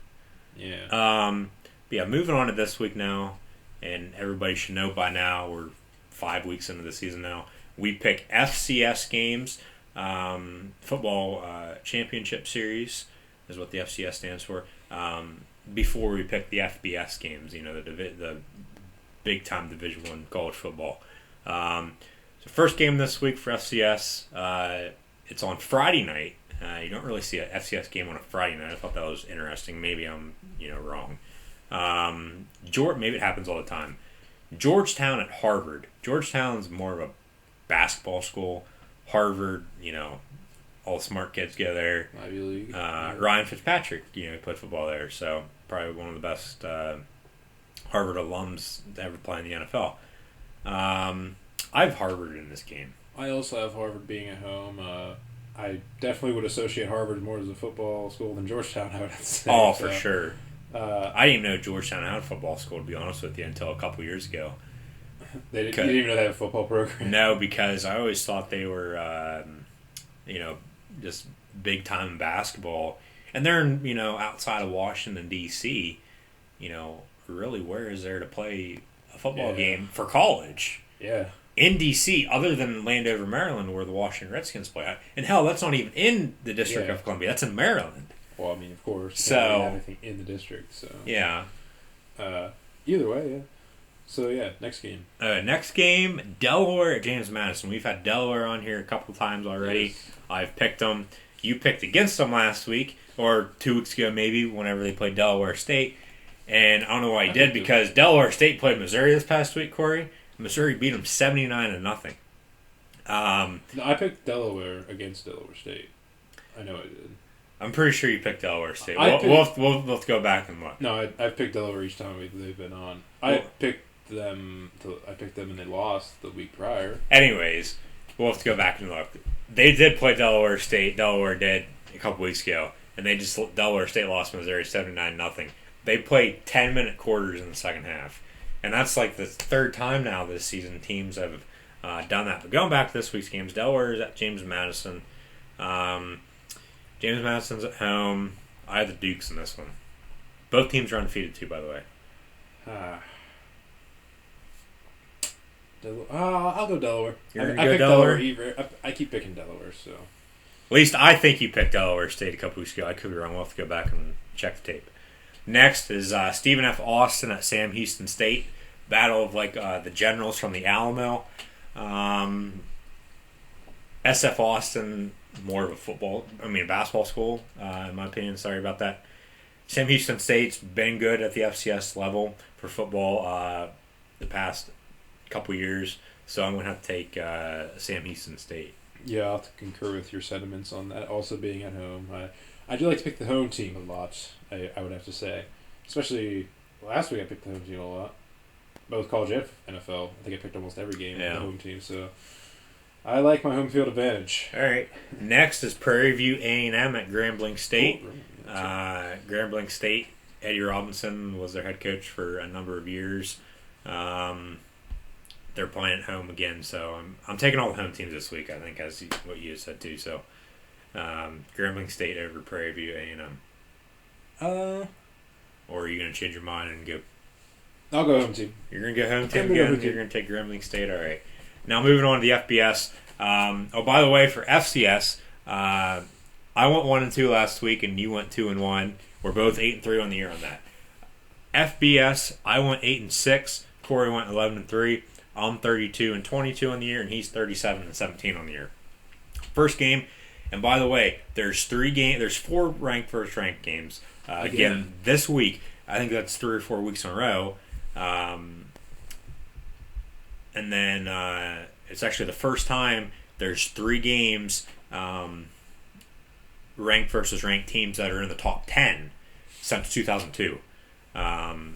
Yeah. Yeah, moving on to this week now, and everybody should know by now, we're 5 weeks into the season now, we pick FCS games, football championship series is what the FCS stands for, before we pick the FBS games, the big-time Division I college football. So first game this week for FCS. It's on Friday night. You don't really see an FCS game on a Friday night. I thought that was interesting. Maybe I'm wrong. Maybe it happens all the time. Georgetown at Harvard. Georgetown's more of a basketball school. Harvard, all the smart kids go there. Ivy League. Ryan Fitzpatrick, he played football there, so probably one of the best Harvard alums to ever play in the NFL. I have Harvard in this game. I also have Harvard being at home. I definitely would associate Harvard more as a football school than Georgetown, I would have to say. Oh, for sure. I didn't even know Georgetown had a football school, to be honest with you, until a couple years ago. You didn't even know they had a football program? No, because I always thought they were, just big time in basketball. And they're, outside of Washington, D.C., really where is there to play a football game for college? Yeah. In D.C., other than Landover, Maryland, where the Washington Redskins play. And hell, that's not even in the District of Columbia. That's in Maryland. Well, I mean, of course. So everything in the district. So yeah. Either way, yeah. So yeah, next game. Next game, Delaware at James Madison. We've had Delaware on here a couple times already. Yes. I've picked them. You picked against them last week, or 2 weeks ago maybe, whenever they played Delaware State. And I don't know why you did, because Delaware State played Missouri this past week, Corey. Missouri beat them 79-0. No, I picked Delaware against Delaware State. I know I did. I'm pretty sure you picked Delaware State. We'll have to go back and look. No, I've picked Delaware each time they've been on. I picked them and they lost the week prior. Anyways, we'll have to go back and look. They did play Delaware State. Delaware did a couple weeks ago, and Delaware State lost Missouri 79-0. They played 10-minute quarters in the second half, and that's like the third time now this season teams have done that. But going back to this week's games, Delaware is at James Madison. James Madison's at home. I have the Dukes in this one. Both teams are undefeated too, by the way. I'll go Delaware. You're I gonna go picked Delaware? I keep picking Delaware, so. At least I think you picked Delaware State a couple weeks ago. I could be wrong. We'll have to go back and check the tape. Next is Stephen F. Austin at Sam Houston State. Battle of the generals from the Alamo. SF Austin, more of a basketball school, in my opinion. Sorry about that. Sam Houston State's been good at the FCS level for football the past couple years, so I'm going to have to take Sam Houston State. Yeah, I'll have to concur with your sentiments on that. Also being at home, I do like to pick the home team a lot. I would have to say, especially last week I picked the home team a lot, both college and NFL. I think I picked almost every game with the home team. So I like my home field advantage. All right. Next is Prairie View A&M at Grambling State. Grambling State. Eddie Robinson was their head coach for a number of years. They're playing at home again, so I'm taking all the home teams this week, I think, as what you said too. So Grambling State over Prairie View A&M. Or are you going to change your mind and go? I'll go home team. You're going to go home team again? You're going to take Grambling State? All right. Now moving on to the FBS. By the way, for FCS, I went 1-2 last week, and you went 2-1. We're both 8-3 on the year on that. FBS, I went 8-6. Corey went 11-3. I'm 32-22 on the year, and he's 37-17 on the year. First game, and by the way, there's 4 ranked first ranked games. Again, this week, I think that's 3 or 4 weeks in a row. And then it's actually the first time there's 3 games ranked versus ranked teams that are in the top 10 since 2002. Found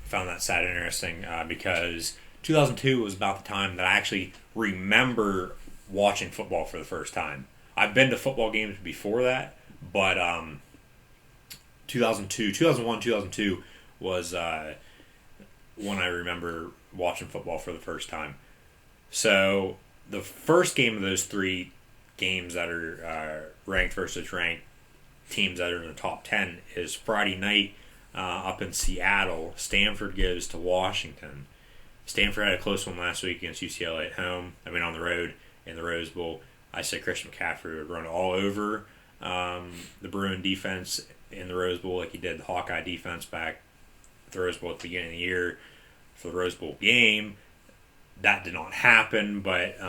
that sad and interesting because 2002 was about the time that I actually remember watching football for the first time. I've been to football games before that, but 2001, 2002 was when I remember watching football for the first time. So the first game of those 3 games that are ranked versus ranked teams that are in the top 10 is Friday night up in Seattle. Stanford goes to Washington. Stanford had a close one last week against UCLA at home. On the road in the Rose Bowl. I said Christian McCaffrey would run all over the Bruin defense in the Rose Bowl like he did the Hawkeye defense back at the Rose Bowl at the beginning of the year. For the Rose Bowl game, that did not happen, but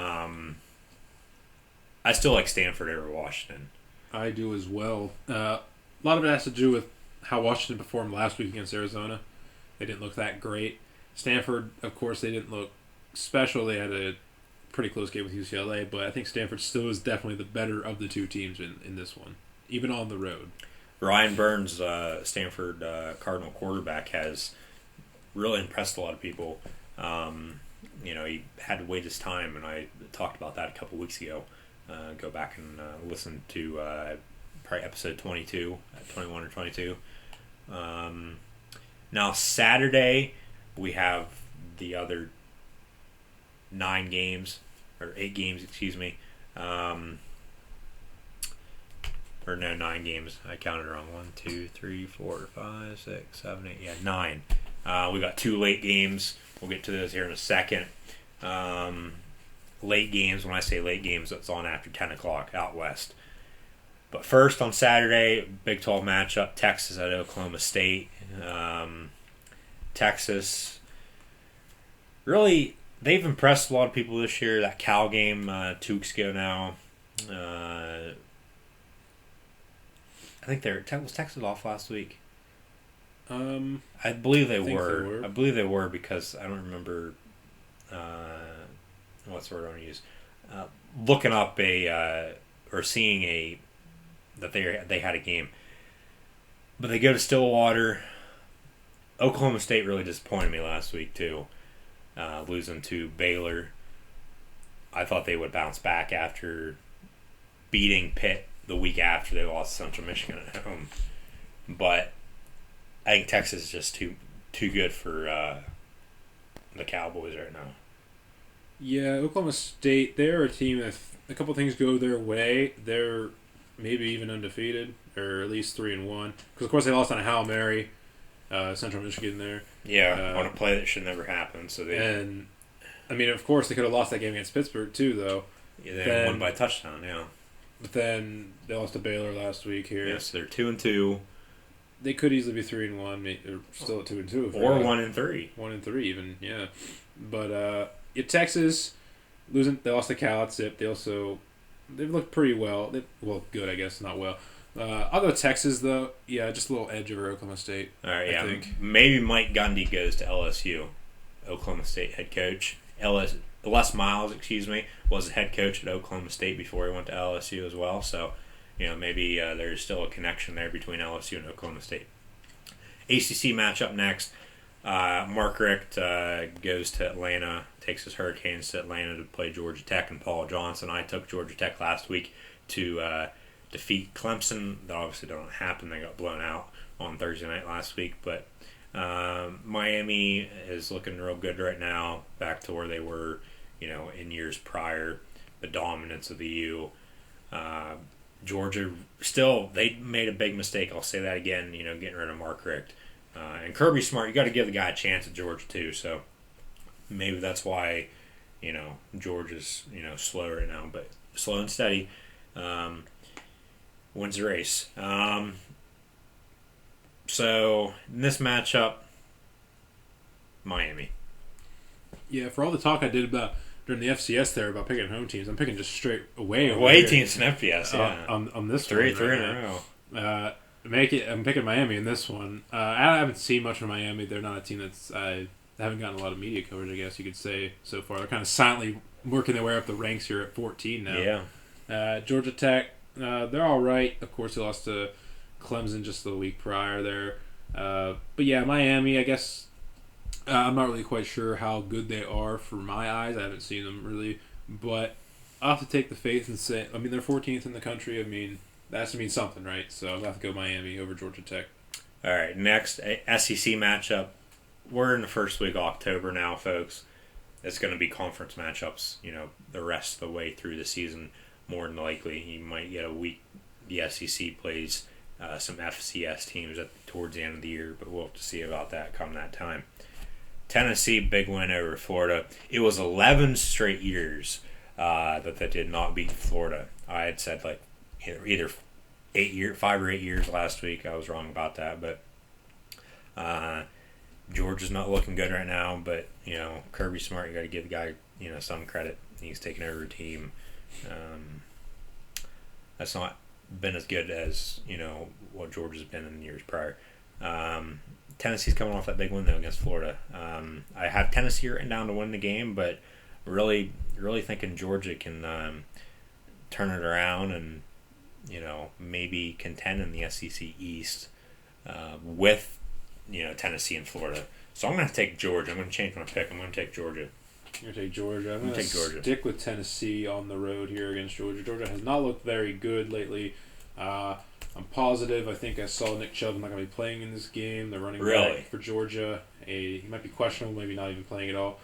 I still like Stanford over Washington. I do as well. A lot of it has to do with how Washington performed last week against Arizona. They didn't look that great. Stanford, of course, they didn't look special. They had a pretty close game with UCLA, but I think Stanford still is definitely the better of the two teams in this one, even on the road. Ryan Burns, Stanford Cardinal quarterback, has really impressed a lot of people. He had to wait his time, and I talked about that a couple weeks ago. Go back and listen to probably episode 22, 21 or 22. Now, Saturday, we have the other 9 games, or 8 games, excuse me. Or no, 9 games. I counted wrong. 1, 2, 3, 4, 5, 6, 7, 8. Yeah, 9. We got 2 late games. We'll get to those here in a second. Late games, when I say late games, it's on after 10 o'clock out west. But first, on Saturday, Big 12 matchup, Texas at Oklahoma State. Texas, really, they've impressed a lot of people this year. That Cal game 2 weeks ago now. I think was Texas off last week. I believe they were. I believe they were because I don't remember what's the word I want to use. Looking up or seeing that they had a game, but they go to Stillwater. Oklahoma State really disappointed me last week too, losing to Baylor. I thought they would bounce back after beating Pitt the week after they lost Central Michigan at home, but I think Texas is just too good for the Cowboys right now. Yeah, Oklahoma State, they're a team that if a couple things go their way, they're maybe even undefeated, or at least 3-1. Because, of course, they lost on a Hail Mary, Central Michigan there. Yeah, on a play that should never happen. And, I mean, of course, they could have lost that game against Pittsburgh, too, though. Yeah, they won by a touchdown, yeah. But then they lost to Baylor last week here. Yes, they're 2-2. They could easily be 3-1, or still at 2-2. Or 1-3. 1-3 even, yeah. But Texas losing, they lost to Cal at Zip. They've looked pretty well. Good, I guess, not well. I'll go Texas though. Yeah, just a little edge over Oklahoma State. All right, I think. Maybe Mike Gundy goes to LSU, Oklahoma State head coach. Les Miles, was the head coach at Oklahoma State before he went to LSU as well. So, maybe there's still a connection there between LSU and Oklahoma State. ACC matchup next. Mark Richt goes to Atlanta, takes his Hurricanes to Atlanta to play Georgia Tech and Paul Johnson. I took Georgia Tech last week to defeat Clemson. That obviously didn't happen. They got blown out on Thursday night last week. But Miami is looking real good right now, back to where they were, in years prior. The dominance of the U. Georgia, still, they made a big mistake. I'll say that again, getting rid of Mark Richt. And Kirby Smart, you got to give the guy a chance at Georgia too. So maybe that's why, Georgia's, slow right now, but slow and steady wins the race. So in this matchup, Miami. Yeah, for all the talk I did about during the FCS there about picking home teams, I'm picking just straight away teams in FCS. Yeah, on this three one, in a row. I'm picking Miami in this one. I haven't seen much from Miami. They're not a team I haven't gotten a lot of media coverage, I guess you could say, so far. They're kind of silently working their way up the ranks here at 14 now. Yeah. Georgia Tech, they're all right. Of course, they lost to Clemson just the week prior there. But yeah, Miami, I guess I'm not really quite sure how good they are for my eyes. I haven't seen them really. But I'll have to take the faith and say, they're 14th in the country. That has to mean something, right? So I'll have to go Miami over Georgia Tech. All right, next, SEC matchup. We're in the first week of October now, folks. It's going to be conference matchups, the rest of the way through the season, more than likely. You might get a week the SEC plays some FCS teams towards the end of the year, but we'll have to see about that come that time. Tennessee, big win over Florida. It was 11 straight years that they did not beat Florida. I had said either 5 or 8 years last week. I was wrong about that, but Georgia's not looking good right now. But Kirby Smart, you got to give the guy some credit. He's taken over a team that's not been as good as what Georgia's been in years prior. Tennessee's coming off that big win though against Florida. I have Tennessee written down to win the game, but really thinking Georgia can turn it around and maybe contend in the SEC East with Tennessee and Florida. So I'm going to take Georgia. I'm going to change my pick. I'm going to take Georgia. You're going to take Georgia. I'm going to stick with Tennessee on the road here against Georgia. Georgia has not looked very good lately. I'm positive. I think I saw Nick Chubb not going to be playing in this game. They're running back for Georgia. He might be questionable, maybe not even playing at all.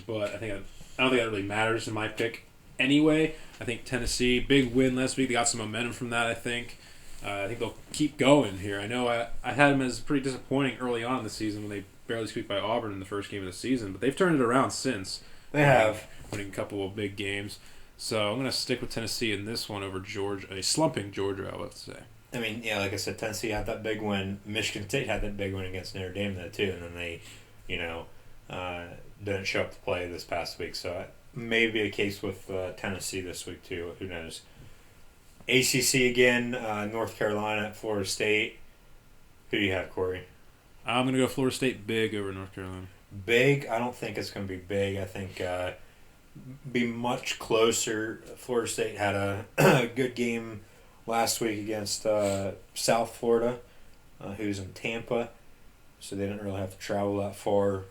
But I don't think that really matters in my pick anyway. I think Tennessee, big win last week. They got some momentum from that, I think. I think they'll keep going here. I know I had them as pretty disappointing early on in the season when they barely squeaked by Auburn in the first game of the season, but they've turned it around since. They have. Winning a couple of big games. So I'm going to stick with Tennessee in this one over Georgia, a slumping Georgia, I would have to say. I mean, like I said, Tennessee had that big win. Michigan State had that big win against Notre Dame, though, too. And then they, didn't show up to play this past week. So it may be a case with Tennessee this week, too. Who knows? ACC again, North Carolina at Florida State. Who do you have, Corey? I'm going to go Florida State big over North Carolina. Big? I don't think it's going to be big. I think be much closer. Florida State had a good game last week against South Florida, who's in Tampa, so they didn't really have to travel that far.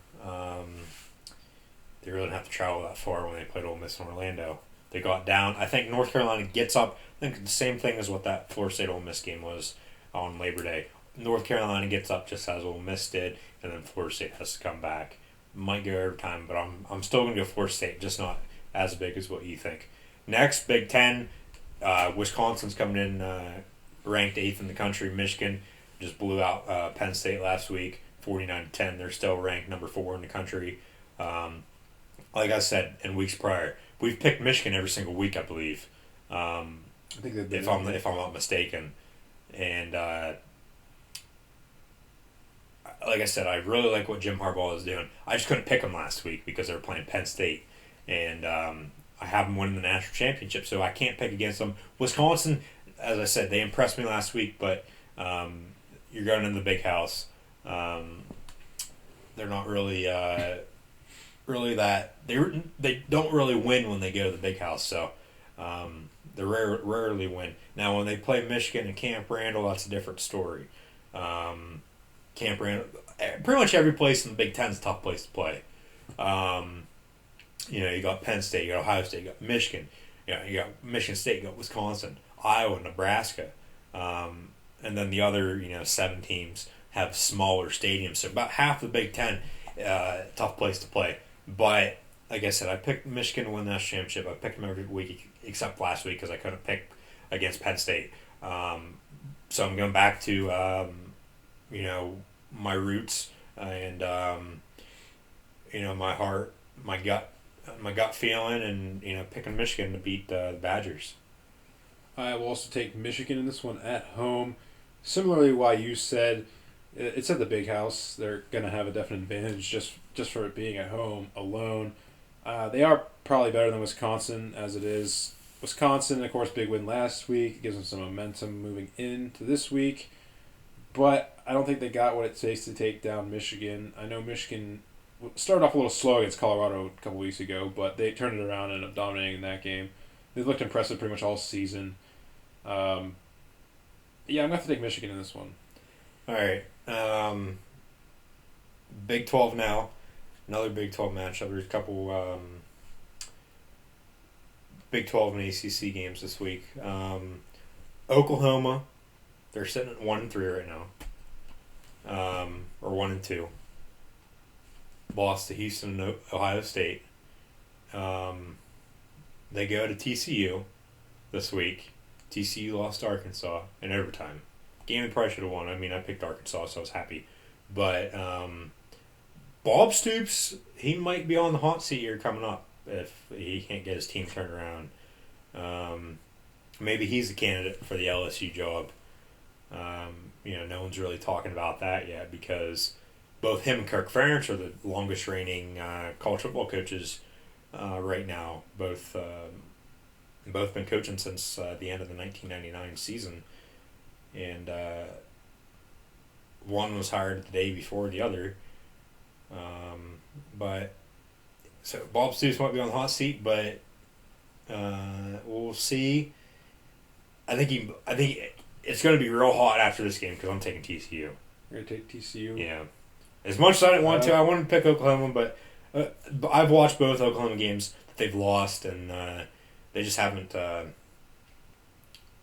They really didn't have to travel that far when they played Ole Miss in Orlando. They got down. I think North Carolina gets up. I think the same thing as what that Florida State Ole Miss game was on Labor Day. North Carolina gets up just as Ole Miss did, and then Florida State has to come back. Might go overtime, but I'm still going to go Florida State, just not as big as what you think. Next, Big Ten. Wisconsin's coming in ranked 8th in the country. Michigan just blew out Penn State last week, 49-10. They're still ranked number 4 in the country. Like I said in weeks prior, we've picked Michigan every single week, I believe. I think if I'm not mistaken, and like I said, I really like what Jim Harbaugh is doing. I just couldn't pick them last week because they were playing Penn State, and I have them winning the national championship, so I can't pick against them. Wisconsin, as I said, they impressed me last week, but you're going in the big house. They're not really that they don't really win when they go to the big house, so they rarely win. Now, when they play Michigan and Camp Randall, that's a different story. Camp Randall, pretty much every place in the Big Ten is a tough place to play. You got Penn State, you got Ohio State, you got Michigan, you got Michigan State, you got Wisconsin, Iowa, Nebraska, and then the other 7 teams have smaller stadiums. So about half the Big Ten, tough place to play. But like I said, I picked Michigan to win the national championship. I picked them every week except last week because I couldn't pick against Penn State. So I'm going back to my roots and my heart, my gut feeling, and picking Michigan to beat the Badgers. I will also take Michigan in this one at home. Similarly, why you said it's at the big house, they're going to have a definite advantage just for it being at home alone. They are probably better than Wisconsin as it is. Wisconsin, of course, big win last week. It gives them some momentum moving into this week. But I don't think they got what it takes to take down Michigan. I know Michigan started off a little slow against Colorado a couple weeks ago, but they turned it around and ended up dominating in that game. They looked impressive pretty much all season. I'm going to have to take Michigan in this one. All right. Big 12 now. Another Big 12 matchup. There's a couple Big 12 and ACC games this week. Oklahoma, they're sitting at 1-3 right now. Or 1-2. Lost to Houston and Ohio State. They go to TCU this week. TCU lost to Arkansas in overtime. Game they probably should have won. I mean, I picked Arkansas, so I was happy. But Bob Stoops, he might be on the hot seat here coming up if he can't get his team turned around. Maybe he's the candidate for the LSU job. No one's really talking about that yet because both him and Kirk Ferentz are the longest reigning college football coaches right now. Both been coaching since the end of the 1999 season, and one was hired the day before the other. But so Bob Stoops might be on the hot seat, but we'll see. I think it's going to be real hot after this game because I'm taking TCU. You're going to take TCU? Yeah. As much as I didn't want to, I wanted to pick Oklahoma, but I've watched both Oklahoma games that they've lost, and they just haven't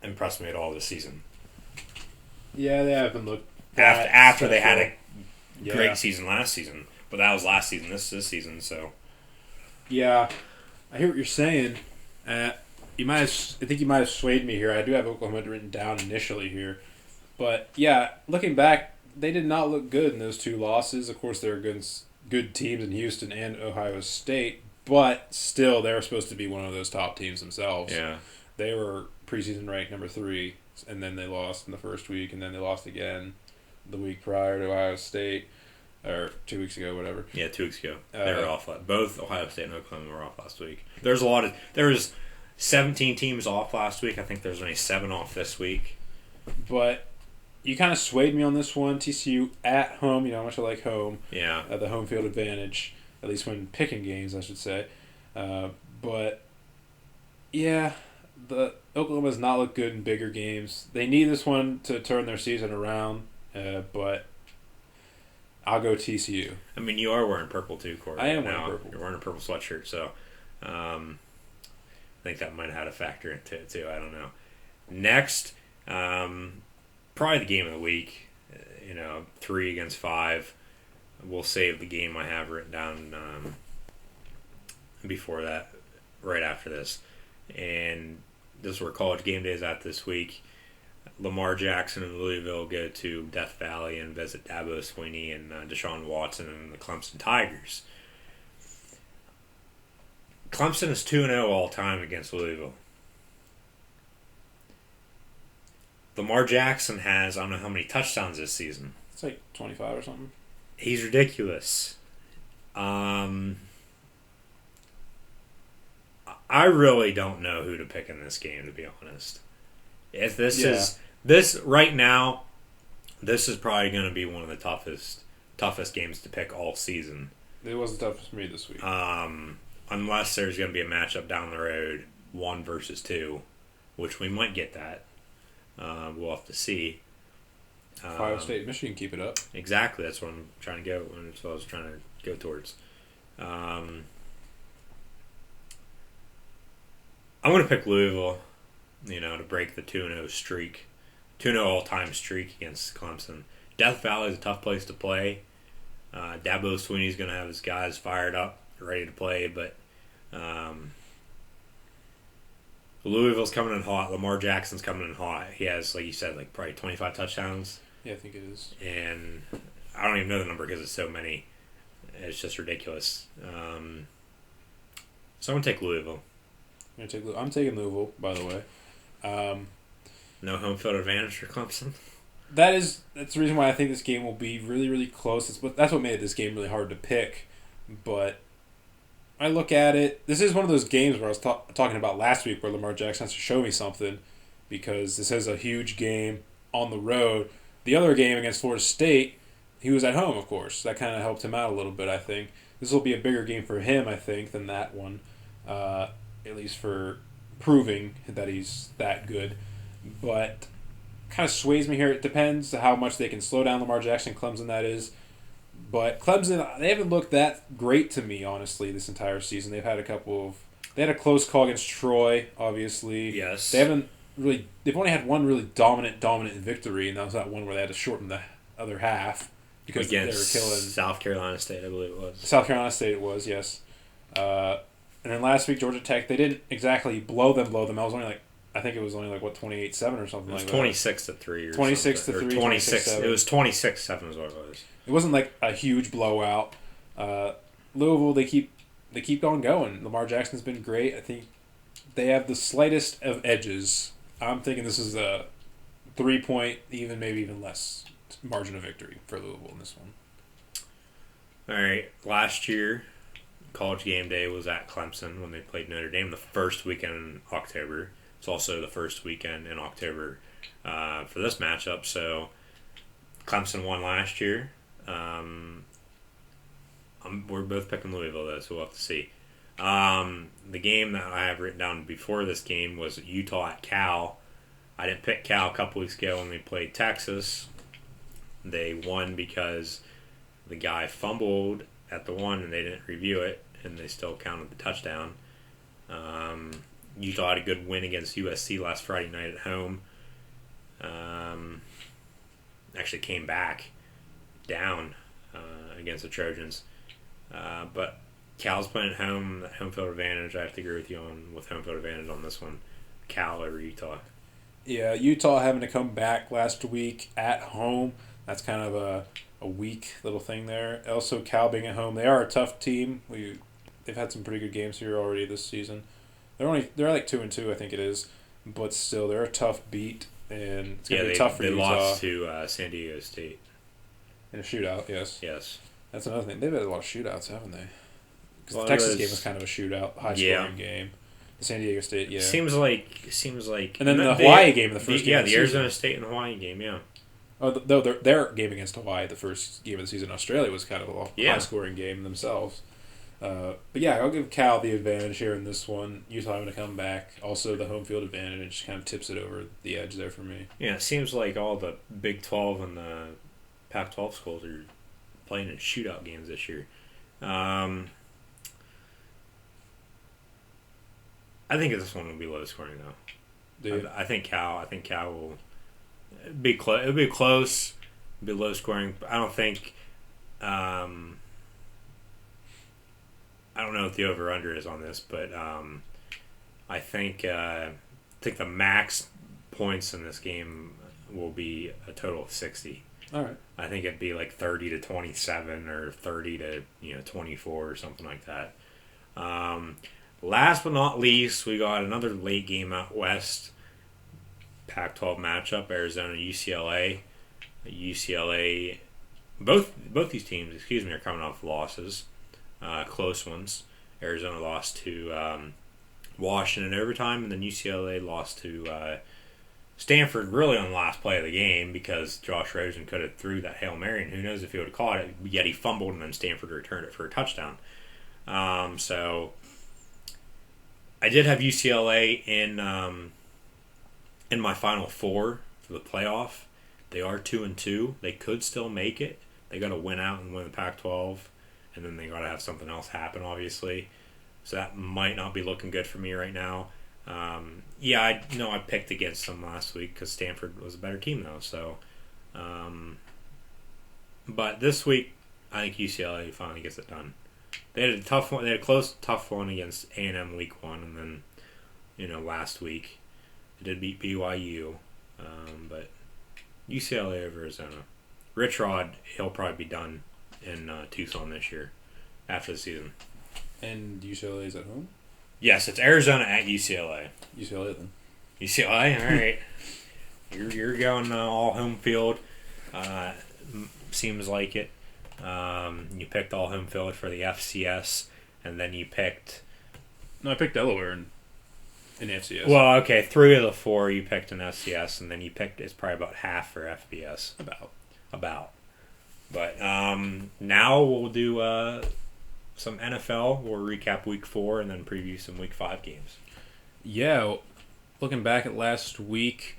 impressed me at all this season. Yeah, they haven't looked after they had a great season last season, but that was last season. This season, so yeah, I hear what you're saying. I think you might have swayed me here. I do have Oklahoma written down initially here, but yeah, looking back, they did not look good in those two losses. Of course, they were good teams in Houston and Ohio State, but still, they were supposed to be one of those top teams themselves. Yeah, they were preseason ranked number 3, and then they lost in the first week, and then they lost again the week prior to Ohio State, or 2 weeks ago, whatever. Yeah, 2 weeks ago. They were off. Both Ohio State and Oklahoma were off last week. There was 17 teams off last week. I think there's only 7 off this week. But you kind of swayed me on this one. TCU at home, you know how much I like home. Yeah. The home field advantage, at least when picking games, I should say. But, yeah, the Oklahoma's not looked good in bigger games. They need this one to turn their season around, but I'll go TCU. I mean, you are wearing purple too, Corey. I am wearing purple. You're wearing a purple sweatshirt, so I think that might have had a factor into it too. I don't know. Next, probably the game of the week. 3 against 5. We'll save the game I have written down before that, right after this. And this is where College Game Day is at this week. Lamar Jackson and Louisville go to Death Valley and visit Dabo Swinney and Deshaun Watson and the Clemson Tigers. Clemson is 2-0 all time against Louisville. Lamar Jackson has, I don't know how many touchdowns this season. It's like 25 or something. He's ridiculous. I really don't know who to pick in this game, to be honest. If this right now, this is probably going to be one of the toughest games to pick all season. It was the toughest for me this week. Unless there's going to be a matchup down the road, 1 versus 2, which we might get that. We'll have to see. Ohio State, Michigan, keep it up. Exactly, that's what I'm trying to go. That's what I was trying to go towards. I'm going to pick Louisville, to break the 2-0 streak, 2-0 all-time streak against Clemson. Death Valley is a tough place to play. Dabo Swinney's going to have his guys fired up, ready to play, but Louisville's coming in hot. Lamar Jackson's coming in hot. He has, like you said, probably 25 touchdowns. Yeah, I think it is. And I don't even know the number because it's so many. It's just ridiculous. So I'm going to take Louisville. I'm taking Louisville, by the way. No home field advantage for Clemson. That's the reason why I think this game will be really, really close. That's what made this game really hard to pick. But I look at it. This is one of those games where I was talking about last week where Lamar Jackson has to show me something because this is a huge game on the road. The other game against Florida State, he was at home, of course. That kind of helped him out a little bit, I think. This will be a bigger game for him, I think, than that one, at least for proving that he's that good. But kind of sways me here. It depends how much they can slow down Lamar Jackson, Clemson, that is. But Clemson, they haven't looked that great to me, honestly, this entire season. They had a close call against Troy, obviously. Yes. They've only had one really dominant victory, and that was that one where they had to shorten the other half because against they were killing South Carolina State, I believe it was. South Carolina State it was, yes. And then last week, Georgia Tech, they didn't exactly blow them. I think it was only 28-7 or something like that. It was 26-3 or 26-3, 26. 26-7. It was 26-7 is what it was. It wasn't like a huge blowout. Louisville, they keep going. Lamar Jackson's been great. I think they have the slightest of edges. I'm thinking this is a 3-point, maybe even less margin of victory for Louisville in this one. All right. Last year, College game day was at Clemson when they played Notre Dame the first weekend in October. It's also the first weekend in October for this matchup. So Clemson won last year. We're both picking Louisville, though, so we'll have to see. The game that I have written down before this game was Utah at Cal. I didn't pick Cal a couple weeks ago when they played Texas. They won because the guy fumbled at the one and they didn't review it, and they still counted the touchdown. Utah had a good win against USC last Friday night at home. Actually came back down against the Trojans. But Cal's playing at home, home field advantage. I have to agree with you with home field advantage on this one. Cal over Utah. Yeah, Utah having to come back last week at home. That's kind of a weak little thing there. Also, Cal being at home, they are a tough team. They've had some pretty good games here already this season. They're like 2-2, I think it is, but still they're a tough beat, and it's gonna be tough for Utah. They lost to San Diego State in a shootout. Yes. Yes. That's another thing. They've had a lot of shootouts, haven't they? Because the Texas game was kind of a shootout, high-scoring game. The San Diego State, yeah. Seems like. And then the Hawaii game, the first game. Yeah, the Arizona State and Hawaii game, yeah. Oh, though their game against Hawaii, the first game of the season, Australia was kind of a high-scoring game themselves. But yeah, I'll give Cal the advantage here in this one. Utah having to come back. Also, the home field advantage kind of tips it over the edge there for me. Yeah, it seems like all the Big 12 and the Pac-12 schools are playing in shootout games this year. I think this one will be low scoring though. I think Cal will be close. It'll be close. Be low scoring. I don't think. I don't know what the over under is on this, but I think the max points in this game will be a total of 60. All right. I think it'd be like 30-27 or 30-24 or something like that. Last but not least, we got another late game out west. Pac-12 matchup, Arizona UCLA. UCLA, both these teams, are coming off losses, close ones. Arizona lost to Washington in overtime, and then UCLA lost to Stanford really on the last play of the game because Josh Rosen could have threw that Hail Mary, and who knows if he would have caught it, yet he fumbled, and then Stanford returned it for a touchdown. So I did have UCLA in my Final Four for the playoff. They are 2-2. They could still make it. They got to win out and win the Pac-12, and then they got to have something else happen, obviously. So that might not be looking good for me right now. I know I picked against them last week because Stanford was a better team, though. So, but this week, I think UCLA finally gets it done. They had a tough one. They had a close, tough one against A&M week 1, and then, last week they did beat BYU, but UCLA over Arizona. Rich Rod, he'll probably be done in Tucson this year after the season. And UCLA is at home? Yes, it's Arizona at UCLA. UCLA then. UCLA, all right. You're going all home field. Seems like it. You picked all home field for the FCS, and then you picked... No, I picked Delaware in FCS. Well, okay, 3 of the 4 you picked in FCS, and then you picked... It's probably about half for FBS. About. But now we'll do some NFL. We'll recap Week 4 and then preview some Week 5 games. Yeah, looking back at last week,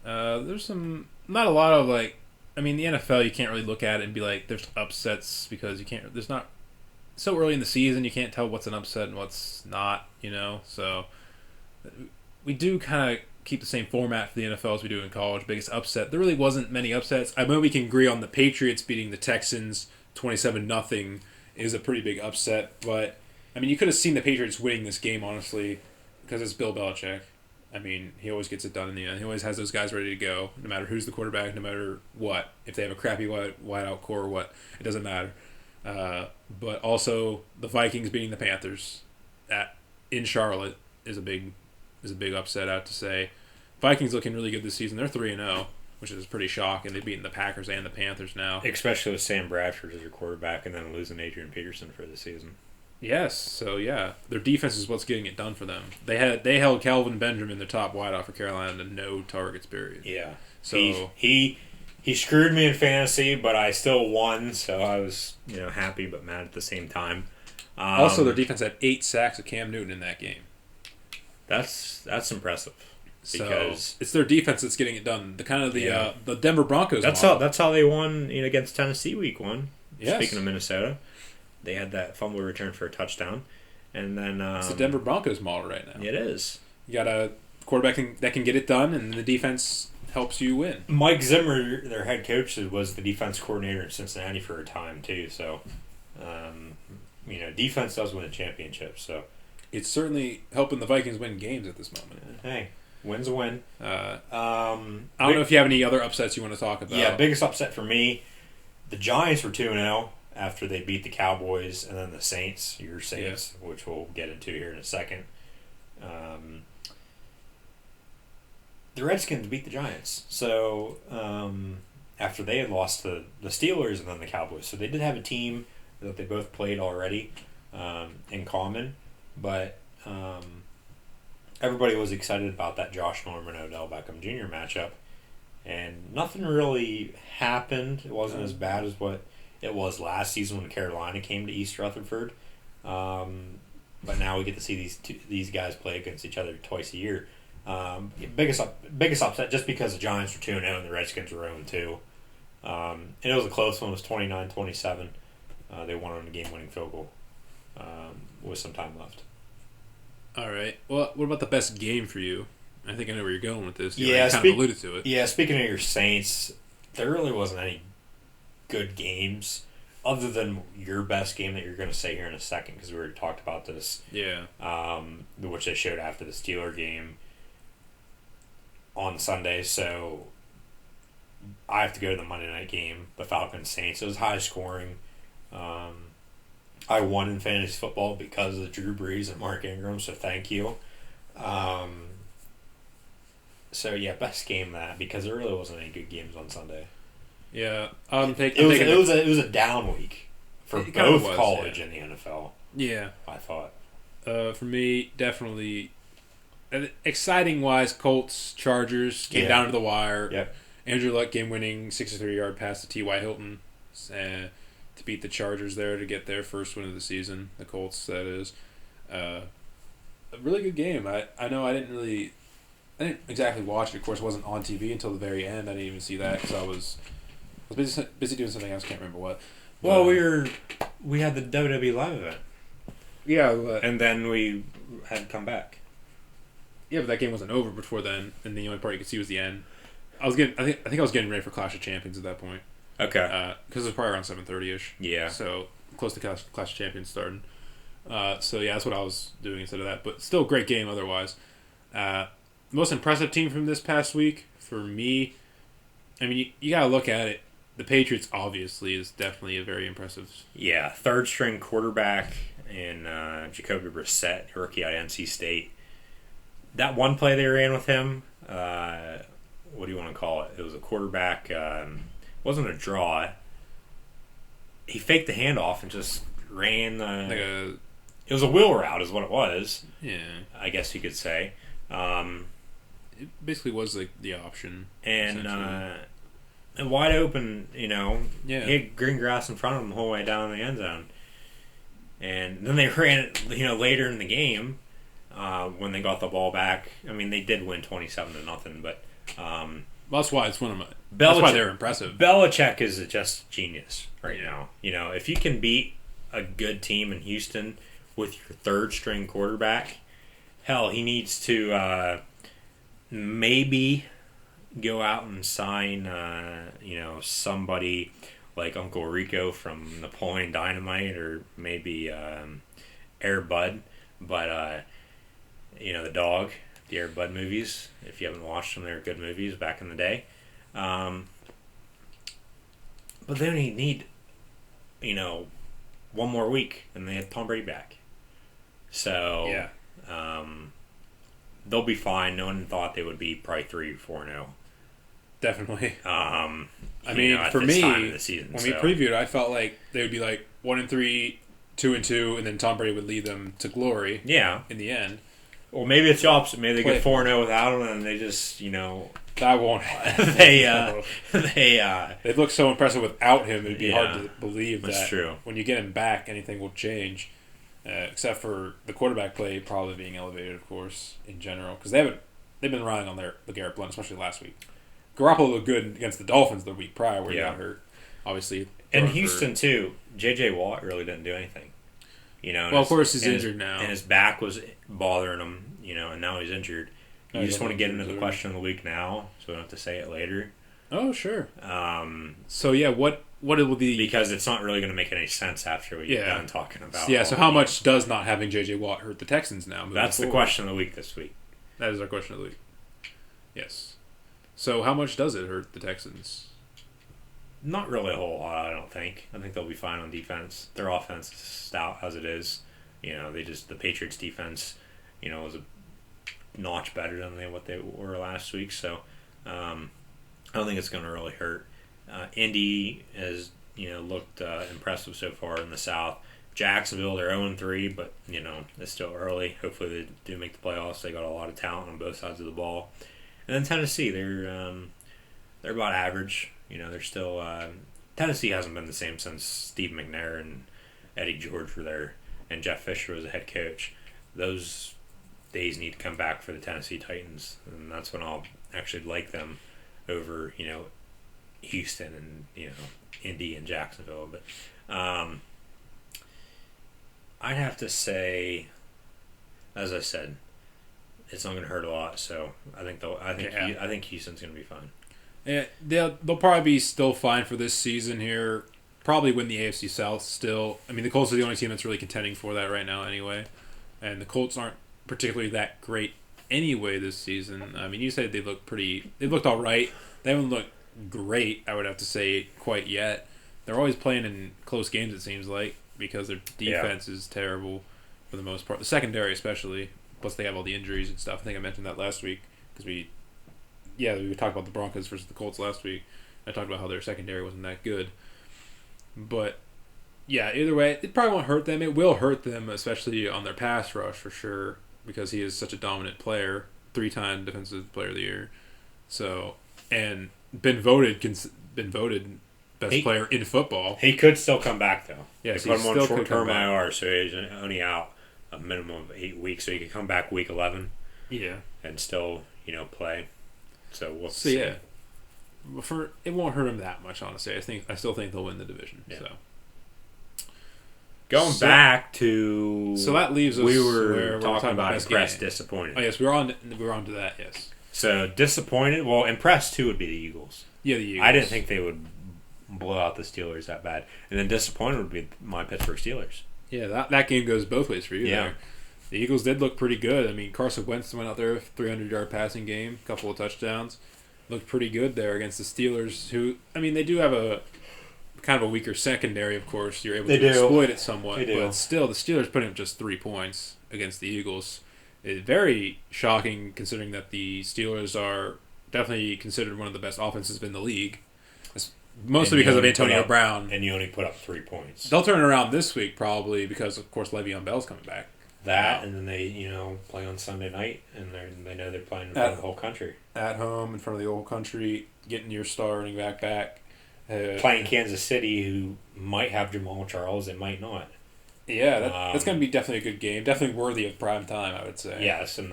there's not a lot of the NFL, you can't really look at it and be like, there's upsets because there's not, so early in the season, you can't tell what's an upset and what's not, so we do kind of keep the same format for the NFL as we do in college. Biggest upset, there really wasn't many upsets. I know we can agree on the Patriots beating the Texans 27-0 is a pretty big upset, but you could have seen the Patriots winning this game, honestly, because it's Bill Belichick. He always gets it done in the end. He always has those guys ready to go, no matter who's the quarterback, no matter what. If they have a crappy wide-out core or what, it doesn't matter. But also, the Vikings beating the Panthers in Charlotte is a big upset, I have to say. Vikings looking really good this season. They're 3-0, which is pretty shocking. They've beaten the Packers and the Panthers now. Especially with Sam Bradford as your quarterback and then losing Adrian Peterson for the season. Yes, so yeah, their defense is what's getting it done for them. They held Calvin Benjamin, the top wideout for Carolina, to no targets period. Yeah. So he screwed me in fantasy, but I still won, so I was happy but mad at the same time. Also, their defense had 8 sacks of Cam Newton in that game. That's impressive. Because so it's their defense that's getting it done. The Denver Broncos. That's how they won against Tennessee week 1. Yes. Speaking of Minnesota, they had that fumble return for a touchdown, and then it's the Denver Broncos model right now. It is. You got a quarterback that can get it done, and the defense helps you win. Mike Zimmer, their head coach, was the defense coordinator in Cincinnati for a time too. So, defense does win a championship. So, it's certainly helping the Vikings win games at this moment. Hey, win's a win. I don't know if you have any other upsets you want to talk about. Yeah, biggest upset for me, the Giants were 2-0 after they beat the Cowboys, and then the Saints, your Saints, which we'll get into here in a second. The Redskins beat the Giants. So, after they had lost to the Steelers and then the Cowboys. So they did have a team that they both played already in common. But everybody was excited about that Josh Norman-Odell Beckham Jr. matchup. And nothing really happened. It wasn't as bad as what it was last season when Carolina came to East Rutherford. But now we get to see these guys play against each other twice a year. Biggest upset just because the Giants were 2-0 and the Redskins were 0-2. And it was a close one. It was 29-27. They won on a game-winning field goal with some time left. All right. Well, what about the best game for you? I think I know where you're going with this. You kind of alluded to it. Yeah, speaking of your Saints, there really wasn't any good games other than your best game that you're going to say here in a second because we already talked about this. Yeah. Which they showed after the Steeler game on Sunday. So I have to go to the Monday night game, the Falcons Saints. It was high scoring. I won in fantasy football because of Drew Brees and Mark Ingram, so thank you. So yeah, best game that because there really wasn't any good games on Sunday. Yeah, it was a down week for both college and the NFL. Yeah, I thought. For me, definitely exciting wise. Colts Chargers came down to the wire. Yep. Andrew Luck game-winning 63-yard pass to T.Y. Hilton to beat the Chargers there to get their first win of the season. The Colts, that is. A really good game. I know I didn't exactly watch it. Of course, it wasn't on TV until the very end. I didn't even see that because I was busy doing something else. Can't remember what. Well, we had the WWE Live event. Yeah, and then we had to come back. Yeah, but that game wasn't over before then, and the only part you could see was the end. I think I was getting ready for Clash of Champions at that point. Okay. Because it was probably around 7:30ish. Yeah. So close to Clash of Champions starting. So yeah, that's what I was doing instead of that. But still, a great game otherwise. Most impressive team from this past week for me. I mean, you gotta look at it. The Patriots obviously is definitely a very impressive. Yeah, third string quarterback in Jacoby Brissett, rookie at NC State. That one play they ran with him. What do you want to call it? It was a quarterback. Wasn't a draw. He faked the handoff and just ran. It was a wheel route, is what it was. Yeah, I guess you could say. It basically was like the option. And wide open, Yeah. He had green grass in front of him the whole way down the end zone. And then they ran it, later in the game when they got the ball back. I mean, they did win 27-0, but that's why it's one of my. That's why they're impressive. Belichick is just genius right now. If you can beat a good team in Houston with your third string quarterback, hell, he needs to maybe go out and sign, somebody like Uncle Rico from Napoleon Dynamite or maybe Air Bud. But, the dog, the Air Bud movies, if you haven't watched them, they're good movies back in the day. But they only need, one more week and they have Tom Brady back. So, yeah. They'll be fine. No one thought they would be probably 3-4-0. Definitely. I mean, for me, season, when we previewed, I felt like they would be like 1-3, 2-2, and then Tom Brady would lead them to glory. Yeah. In the end. Well, maybe it's the opposite. Maybe they get 4-0 without him, and they just, That won't happen. They look so impressive without him. It'd be hard to believe that true. When you get him back, anything will change, except for the quarterback play probably being elevated, of course, in general, because they've been relying on their LeGarrette Blount, especially last week. Garoppolo looked good against the Dolphins the week prior, where he got hurt. Obviously, and Houston too. J.J. Watt really didn't do anything. Well, of course, he's injured now, and his back was bothering him. And now he's injured. You just want to get into the question of the week now, so we don't have to say it later. Oh, sure. So yeah, what it will be, because it's not really going to make any sense after we get done talking about. Yeah. So how much does not having J.J. Watt hurt the Texans now? That's the question of the week this week. That is our question of the week. Yes. So how much does it hurt the Texans? Not really a whole lot, I don't think. I think they'll be fine on defense. Their offense is stout as it is. The Patriots defense, was a notch better than what they were last week. So I don't think it's going to really hurt. Indy has looked impressive so far in the South. Jacksonville, they're 0-3, but it's still early. Hopefully they do make the playoffs. They got a lot of talent on both sides of the ball. And then Tennessee, they're about average. They're still Tennessee hasn't been the same since Steve McNair and Eddie George were there, and Jeff Fisher was the head coach. Those days need to come back for the Tennessee Titans, and that's when I'll actually like them over Houston and Indy and Jacksonville. But I'd have to say, as I said, it's not going to hurt a lot. So I think Houston's going to be fine. Yeah, they'll probably be still fine for this season here. Probably win the AFC South still. I mean, the Colts are the only team that's really contending for that right now anyway. And the Colts aren't particularly that great anyway this season. I mean, you said they've looked all right. They haven't looked great, I would have to say, quite yet. They're always playing in close games, it seems like, because their defense is terrible for the most part. The secondary especially. Plus they have all the injuries and stuff. I think I mentioned that last week because we talked about the Broncos versus the Colts last week. I talked about how their secondary wasn't that good. But, yeah, either way, it probably won't hurt them. It will hurt them, especially on their pass rush for sure, because he is such a dominant player, 3-time Defensive Player of the Year. So, and been voted best player in football. He could still come back, though. Yes, he put him on short-term IR, so he's only out a minimum of 8 weeks, so he could come back week 11. Yeah. And still, play. So we'll see. Yeah. It won't hurt him that much, honestly. I still think they'll win the division. Yeah. So going back to that leaves us. We were talking about impressed, disappointed. Oh yes, we're on to that. Yes. So disappointed. Well, impressed too would be the Eagles. Yeah, the Eagles. I didn't think they would blow out the Steelers that bad, and then disappointed would be my Pittsburgh Steelers. Yeah, that game goes both ways for you. Yeah. There. The Eagles did look pretty good. I mean, Carson Wentz went out there with a 300-yard passing game, a couple of touchdowns. Looked pretty good there against the Steelers, who, I mean, they do have a kind of a weaker secondary, of course. You're able to exploit it somewhat. But still, the Steelers putting up just 3 points against the Eagles is very shocking, considering that the Steelers are definitely considered one of the best offenses in the league. Mostly because of Antonio Brown. And you only put up 3 points. They'll turn it around this week, probably, because, of course, Le'Veon Bell's coming back. And then they, play on Sunday night, and they know they're playing in front of the whole country. At home, in front of the whole country, getting your star running back. Playing Kansas City, who might have Jamal Charles, they might not. Yeah, that's going to be definitely a good game. Definitely worthy of prime time, I would say. Yes, and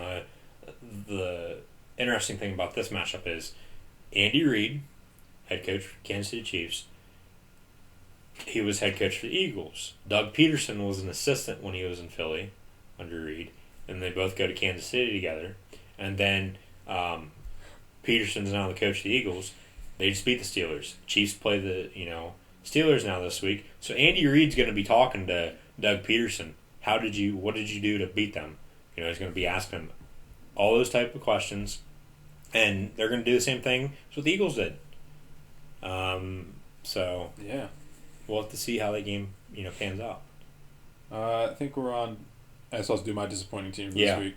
the interesting thing about this matchup is Andy Reid, head coach for Kansas City Chiefs, he was head coach for the Eagles. Doug Peterson was an assistant when he was in Philly under Reid, and they both go to Kansas City together. And then Peterson's now the coach of the Eagles. They just beat the Steelers. Chiefs play the Steelers now this week. So Andy Reid's going to be talking to Doug Peterson. What did you do to beat them? He's going to be asking him all those type of questions, and they're going to do the same thing as what the Eagles did. So yeah, we'll have to see how that game pans out. I think we're on. I was supposed to do my disappointing team this week.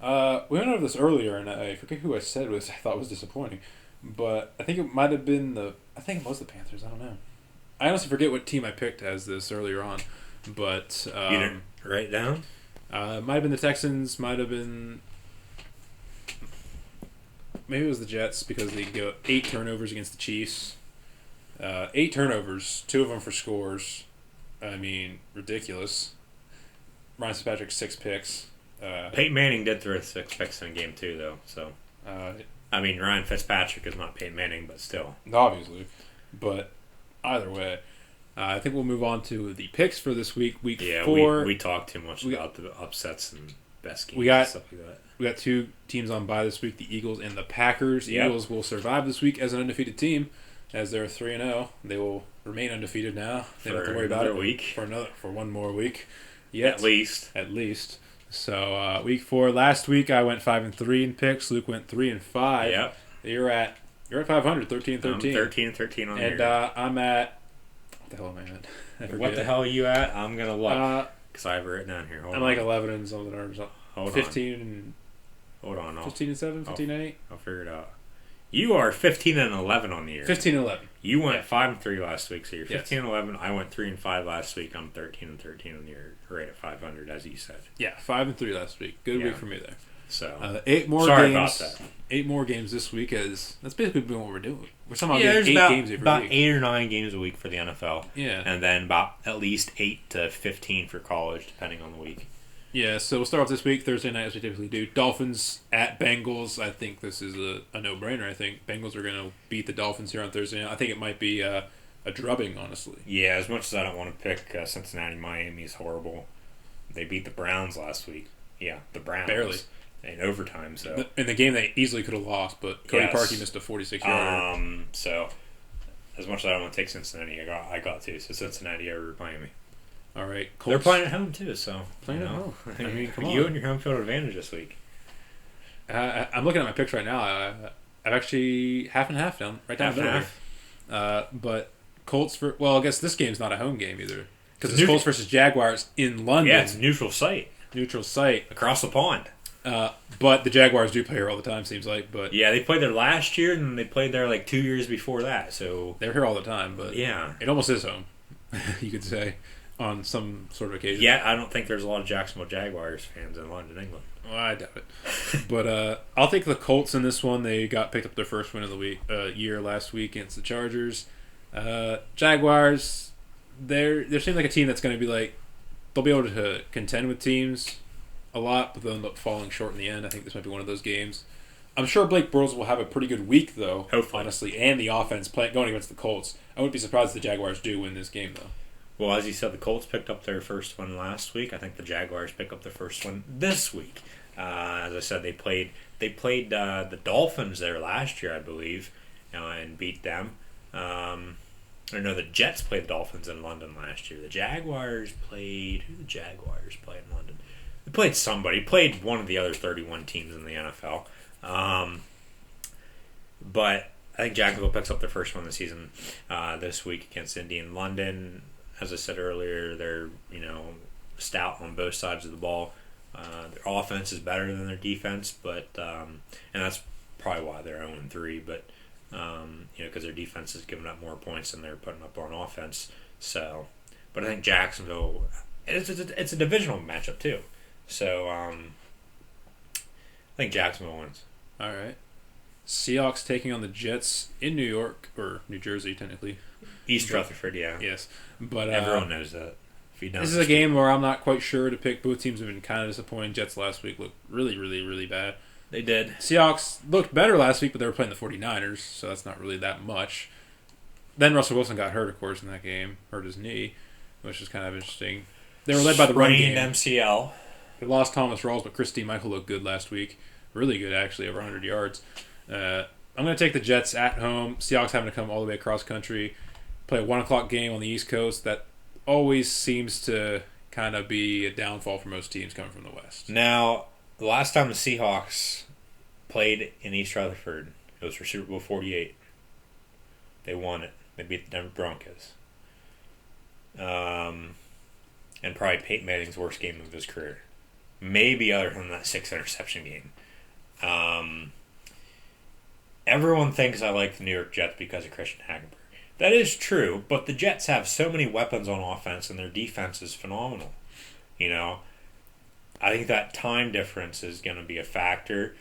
We went over this earlier, and I forget who I said I thought was disappointing, but I think it might have been I think it was the Panthers. I don't know. I honestly forget what team I picked as this earlier on, But You didn't write down? might have been the Texans, might have been... Maybe it was the Jets because they go 8 turnovers against the Chiefs. 8 turnovers, 2 of them for scores. I mean, ridiculous. Ryan Fitzpatrick 6 picks. Peyton Manning did throw 6 picks in a game too, though. So, I mean, Ryan Fitzpatrick is not Peyton Manning, but still, obviously. But either way, I think we'll move on to the picks for this week. Week 4. we talked too much about the upsets and best games We got- and stuff like that. We got 2 teams on bye this week: the Eagles and the Packers. The Yep. Eagles will survive this week as an undefeated team, as they're 3-0. They will remain undefeated now. They don't have to worry about it for one more week. At least. So week 4. Last week I went 5-3 in picks. Luke went 3-5. Yep. You're at 500, 13-13. 13-13 on the And year. I'm at... What the hell am I at? I What forget. the hell are you at? I'm gonna look because I have it written down here. I'm like 11 and something or something. Hold 15 Hold on. and 15 and 7, 15 and 8. I'll figure it out. You are 15-11 on the year. 15 and 11. You went 5-3 last week, so you're Yes. 15-11. I went 3-5 last week. I'm 13-13 on the year, right at 500, as you said. Yeah, 5-3 last week. Good Yeah. week for me there. So 8 more sorry games. about that. 8 more games this week. As that's basically been what we're doing. We're somehow there's getting 8 games every about week. 8 or 9 games a week for the NFL. Yeah. And then about at least 8 to 15 for college, depending on the week. Yeah, so we'll start off this week, Thursday night, as we typically do. Dolphins at Bengals. I think this is a no-brainer. I think Bengals are going to beat the Dolphins here on Thursday night. I think it might be a drubbing, honestly. Yeah, as much as I don't want to pick Cincinnati, Miami's horrible. They beat the Browns last week. Yeah, the Browns. Barely. In overtime, so. In the game they easily could have lost, but Cody Yes. Parkey missed a 46-yarder. So, as much as I don't want to take Cincinnati, I got to. So Cincinnati over Miami. All right, Colts. They're playing at home too, so Playing at home. I mean, come on. You and your home field advantage this week. I'm looking at my picks right now. I'm actually half and half down, right down Half and the middle. But Colts I guess this game's not a home game either because it's Colts versus Jaguars in London. Yeah, it's a neutral site across the pond. But the Jaguars do play here all the time, seems like. But Yeah, they played there last year, and they played there like 2 years before that. So they're here all the time. But yeah, it almost is home, you could say, on some sort of occasion. yeah, I don't think there's a lot of Jacksonville Jaguars fans in London, England. Well, I doubt it. But I'll take the Colts in this one. They picked up their first win of the year last week against the Chargers. Jaguars, they seem like a team that's going to be like, they'll be able to contend with teams a lot, but they'll end up falling short in the end. I think this might be one of those games. I'm sure Blake Bortles will have a pretty good week, though, Hopefully. honestly, and the offense going against the Colts. I wouldn't be surprised if the Jaguars do win this game, though. Well, as you said, the Colts picked up their first one last week. I think the Jaguars pick up their first one this week. As I said, they played the Dolphins there last year, I believe, and beat them. The Jets played the Dolphins in London last year. The Jaguars played... Who did the Jaguars play in London? They played somebody. Played one of the other 31 teams in the NFL. But I think Jacksonville picks up their first one of the season this week against Indy in London. As I said earlier, they're stout on both sides of the ball. Their offense is better than their defense, but and that's probably why they're 0-3. But because their defense is giving up more points than they're putting up on offense. So, but I think Jacksonville, it's a divisional matchup too. So I think Jacksonville wins. All right. Seahawks taking on the Jets in New York, or New Jersey, technically. East Rutherford, yeah. Yes. But everyone knows that. If you don't, this is a game where I'm not quite sure to pick. Both teams have been kind of disappointing. Jets last week looked really, really, really bad. They did. Seahawks looked better last week, but they were playing the 49ers, so that's not really that much. Then Russell Wilson got hurt, of course, in that game. Hurt his knee, which is kind of interesting. They were led by the run game. MCL. They lost Thomas Rawls, but Christine Michael looked good last week. Really good, actually, over 100 yards. I'm going to take the Jets at home. Seahawks having to come all the way across country, play a 1 o'clock game on the East Coast. That always seems to kind of be a downfall for most teams coming from the West. Now, the last time the Seahawks played in East Rutherford, it was for Super Bowl 48. They won it. They beat the Denver Broncos. And probably Peyton Manning's worst game of his career. Maybe other than that 6-interception game. Everyone thinks I like the New York Jets because of Christian Hackenberg. That is true, but the Jets have so many weapons on offense, and their defense is phenomenal. You know, I think that time difference is going to be a factor.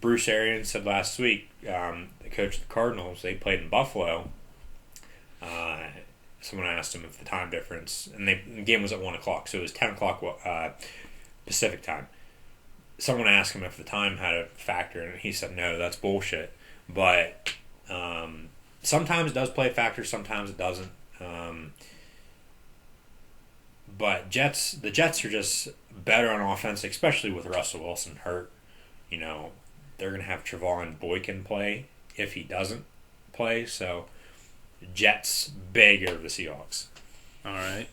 Bruce Arians said last week, the coach of the Cardinals, they played in Buffalo. Someone asked him if the time difference, and the game was at 1 o'clock, so it was 10 o'clock Pacific time. Someone asked him if the time had a factor, and he said, no, that's bullshit. But sometimes it does play a factor, sometimes it doesn't. But the Jets are just better on offense, especially with Russell Wilson hurt. You know, they're going to have Trevon Boykin play if he doesn't play. So, Jets big over the Seahawks. All right.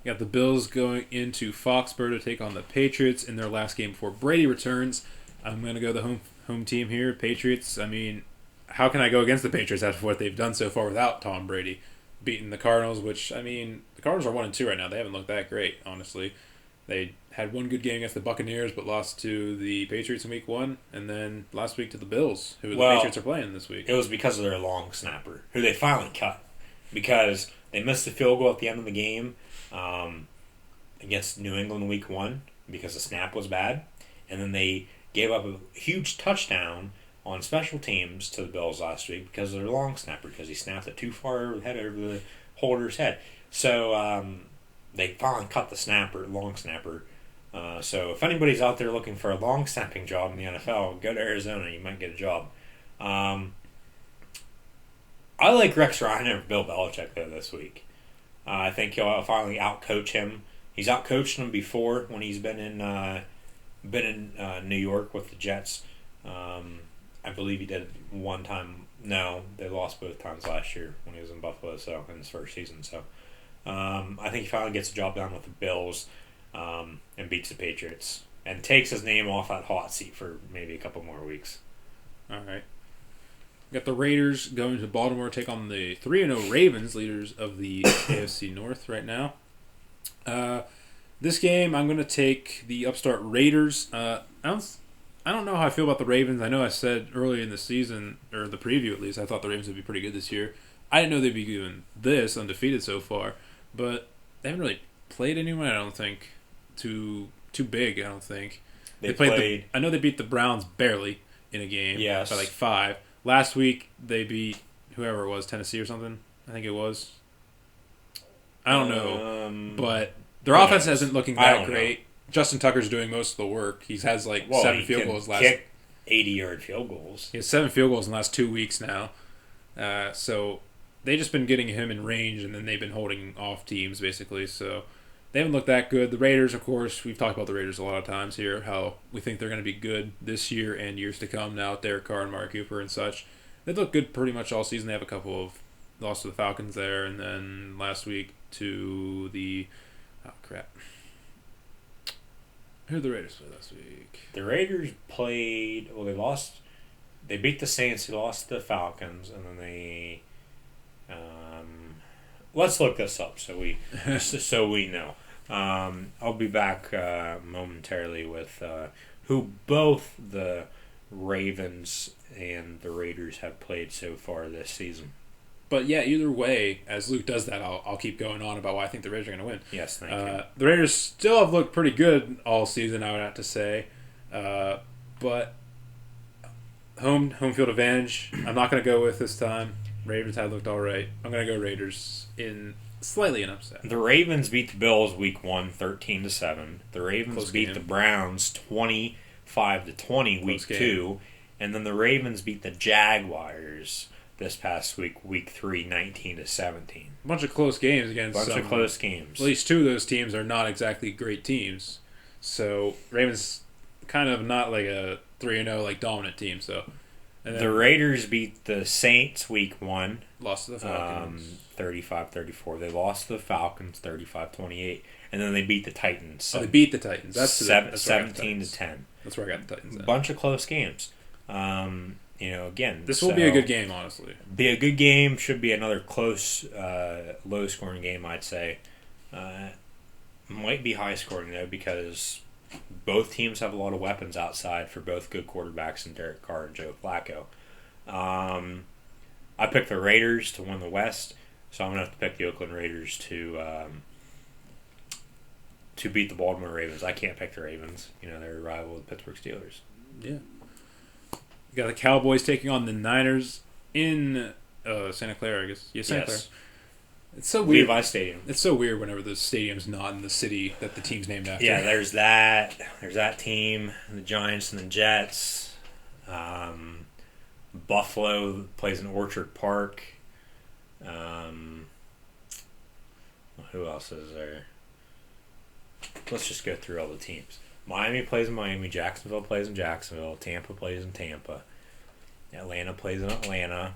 You got the Bills going into Foxborough to take on the Patriots in their last game before Brady returns. I'm going to go the home team here, Patriots. I mean, how can I go against the Patriots after what they've done so far without Tom Brady? Beating the Cardinals, which, I mean, the Cardinals are 1-2 right now. They haven't looked that great, honestly. They had one good game against the Buccaneers, but lost to the Patriots in week 1, and then last week to the Bills, who the Patriots are playing this week. It was because of their long snapper, who they finally cut, because they missed the field goal at the end of the game against New England week 1 because the snap was bad, and then they gave up a huge touchdown on special teams to the Bills last week because of their long snapper, because he snapped it too far overhead over the holder's head. So they finally cut the long snapper. So if anybody's out there looking for a long snapping job in the NFL, go to Arizona. You might get a job. I like Rex Ryan over Bill Belichick, though, this week. I think he'll finally outcoach him. He's outcoached him before when he's been in New York with the Jets. I believe he did one time. No, they lost both times last year when he was in Buffalo, so in his first season. So I think he finally gets the job done with the Bills and beats the Patriots and takes his name off that hot seat for maybe a couple more weeks. All right. Got the Raiders going to Baltimore to take on the 3-0 Ravens, leaders of the AFC North right now. This game, I'm going to take the upstart Raiders. I don't know how I feel about the Ravens. I know I said early in the season, or the preview at least, I thought the Ravens would be pretty good this year. I didn't know they'd be doing this, undefeated so far, but they haven't really played anyone, I don't think, too big, I don't think. They played... I know they beat the Browns barely in a game, yes, by like 5. Last week, they beat whoever it was, Tennessee or something, I think it was. I don't know, but their offense isn't looking that great. Know. Justin Tucker's doing most of the work. He has 7 field goals last. Kick 80-yard field goals. He has 7 field goals in the last 2 weeks now. So they've just been getting him in range, and then they've been holding off teams basically. So they haven't looked that good. The Raiders, of course, we've talked about the Raiders a lot of times here. How we think they're going to be good this year and years to come. Now, Derek Carr and Mark Cooper and such, they look good pretty much all season. They have a couple of lost to the Falcons there, and then last week to the Who did the Raiders play last week? The Raiders played... Well, they lost... They beat the Saints, who lost to the Falcons, and then they... let's look this up so we know. I'll be back momentarily with who both the Ravens and the Raiders have played so far this season. But yeah, either way, as Luke does that, I'll keep going on about why I think the Raiders are going to win. Yes, thank you. The Raiders still have looked pretty good all season, I would have to say. But home field advantage, I'm not going to go with this time. Ravens had looked all right. I'm going to go Raiders in slightly an upset. The Ravens beat the Bills week 1, 13-7. The Ravens beat the Browns 25-20 week 2. And then the Ravens beat the Jaguars this past week 3, 19-17. A bunch of close games against close games. At least 2 of those teams are not exactly great teams. So Ravens kind of not like a 3-0 dominant team. So the Raiders beat the Saints week 1. Lost to the Falcons. 35-34. They lost to the Falcons 35-28. And then they beat the Titans. They beat the Titans. That's 17-10. That's where I got the Titans at. Bunch of close games. Again, this will be a good game, honestly. Be a good game. Should be another close, low-scoring game, I'd say. Might be high-scoring, though, because both teams have a lot of weapons outside for both good quarterbacks in Derek Carr and Joe Flacco. I picked the Raiders to win the West, so I'm gonna have to pick the Oakland Raiders to beat the Baltimore Ravens. I can't pick the Ravens. They're a rival with the Pittsburgh Steelers. Yeah. You got the Cowboys taking on the Niners in Santa Clara, I guess. Yeah, Santa Clara. It's so weird. Levi Stadium. It's so weird whenever the stadium's not in the city that the team's named after. Yeah, there's that. There's that team, the Giants and the Jets. Buffalo plays in Orchard Park. Who else is there? Let's just go through all the teams. Miami plays in Miami. Jacksonville plays in Jacksonville. Tampa plays in Tampa. Atlanta plays in Atlanta.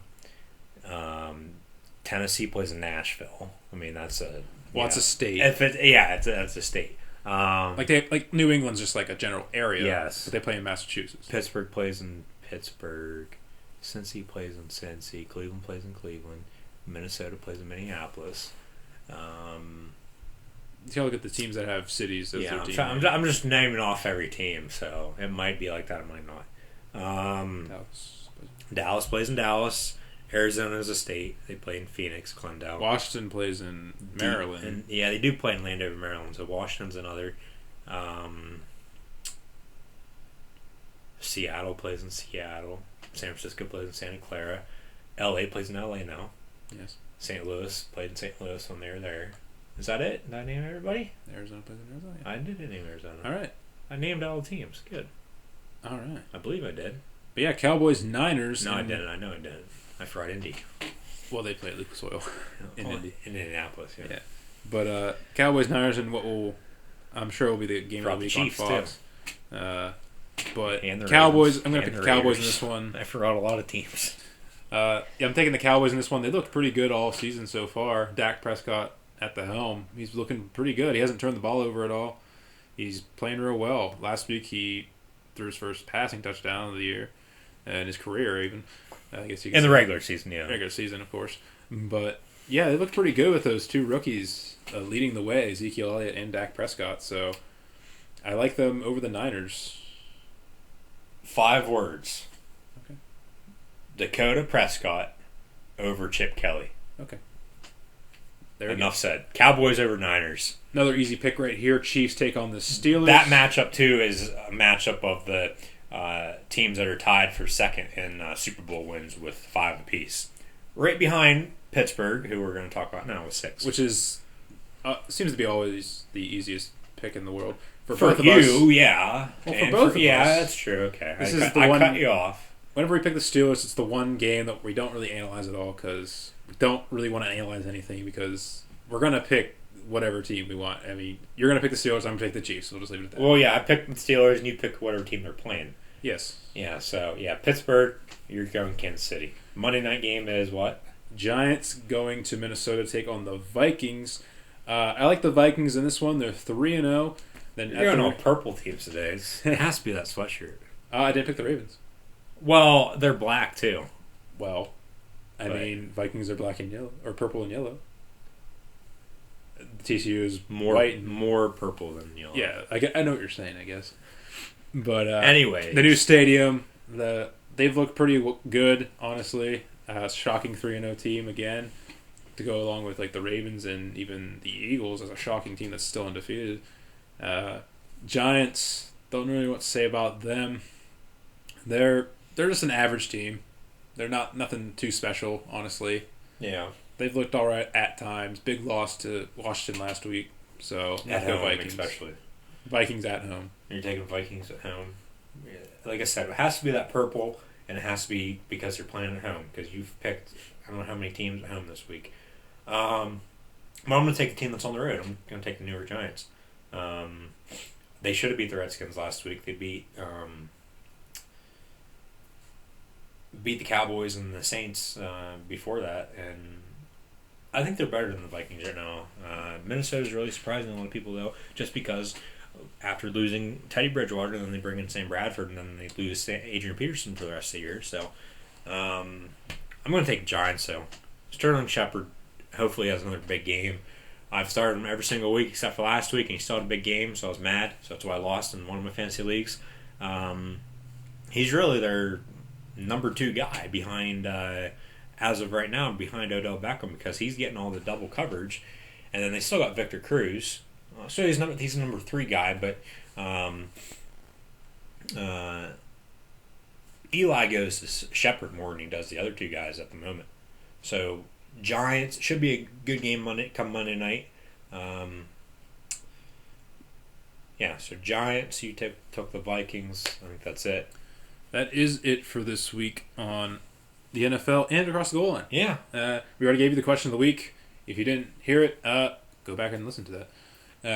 Tennessee plays in Nashville. I mean, that's a... Well, it's a state. It's a state. Like New England's just like a general area. Yes. But they play in Massachusetts. Pittsburgh plays in Pittsburgh. Cincy plays in Cincy. Cleveland plays in Cleveland. Minnesota plays in Minneapolis. You look at the teams that have cities as their team. I'm just naming off every team, so it might be like that, it might not. Dallas plays in Dallas. Arizona is a state. They play in Phoenix, Glendale. Washington plays in Maryland. They do play in Landover, Maryland, so Washington's another. Seattle plays in Seattle. San Francisco plays in Santa Clara. LA plays in LA now. Yes. St. Louis played in St. Louis when they were there. Is that it? Did I name everybody? Arizona plays in Arizona. I did name Arizona. All right. I named all the teams. Good. All right. I believe I did. But yeah, Cowboys, Niners. No, I didn't. I know I didn't. I forgot Indy. Well, they play at Lucas Oil in Indy. In Indianapolis, yeah. But Cowboys, Niners, and I'm sure will be the game of the week Chiefs, on Fox. But and the Cowboys, Ravens, I'm going to pick the Cowboys in this one. I forgot a lot of teams. I'm taking the Cowboys in this one. They looked pretty good all season so far. Dak Prescott at the helm. He's looking pretty good. He hasn't turned the ball over at all. He's playing real well. Last week he threw his first passing touchdown of the year and his career even. I guess you could in the say. regular season, yeah. Regular season, of course. But yeah, they look pretty good with those two rookies leading the way, Ezekiel Elliott and Dak Prescott. So I like them over the Niners. 5 words. Okay. Dakota Prescott over Chip Kelly. Okay. Enough said. Cowboys over Niners. Another easy pick right here. Chiefs take on the Steelers. That matchup, too, is a matchup of the teams that are tied for second in Super Bowl wins with 5 apiece. Right behind Pittsburgh, who we're going to talk about now, with 6. Which is seems to be always the easiest pick in the world. For both you, of us. Yeah. Well, for both of us. Yeah, that's true. Okay. I cut you off. Whenever we pick the Steelers, it's the one game that we don't really analyze at all because we don't really want to analyze anything because we're going to pick whatever team we want. I mean, you're going to pick the Steelers, I'm going to pick the Chiefs. So we'll just leave it at that. Well, yeah, I picked the Steelers, and you pick whatever team they're playing. Yes. Yeah, so, Pittsburgh, you're going Kansas City. Monday night game is what? Giants going to Minnesota to take on the Vikings. I like the Vikings in this one. They're 3-0. Then You're going all purple teams today. It has to be that sweatshirt. I didn't pick the Ravens. Well, they're black, too. Well, I mean, Vikings are black and yellow, or purple and yellow. TCU is white. More purple than yellow. Yeah, I know what you're saying, I guess. But anyway, the new stadium, they've looked pretty good, honestly. Shocking 3-0 team again to go along with like the Ravens and even the Eagles as a shocking team that's still undefeated. Giants, don't really know what to say about them. They're just an average team. They're nothing too special, honestly. Yeah. They've looked all right at times. Big loss to Washington last week. So at home, Vikings. especially. Vikings at home. You're taking Vikings at home. Yeah. Like I said, it has to be that purple, and it has to be because you're playing at home. Because you've picked, I don't know how many teams at home this week. But I'm going to take the team that's on the road. I'm going to take the New York Giants. They should have beat the Redskins last week. They beat the Cowboys and the Saints before that, and I think they're better than the Vikings right now. Minnesota's really surprising a lot of people, though, just because after losing Teddy Bridgewater, then they bring in Sam Bradford, and then they lose Adrian Peterson for the rest of the year. So I'm going to take Giants, though. Sterling Shepard hopefully has another big game. I've started him every single week except for last week, and he still had a big game, so I was mad. So that's why I lost in one of my fantasy leagues. He's really their number 2 guy behind as of right now, behind Odell Beckham because he's getting all the double coverage. And then they still got Victor Cruz. So he's a number 3 guy, but Eli goes to Shepard more than he does the other 2 guys at the moment. So Giants should be a good game Monday night. So Giants, you took the Vikings. I think that's it. That is it for this week on the NFL and across the goal line. Yeah. We already gave you the question of the week. If you didn't hear it, go back and listen to that.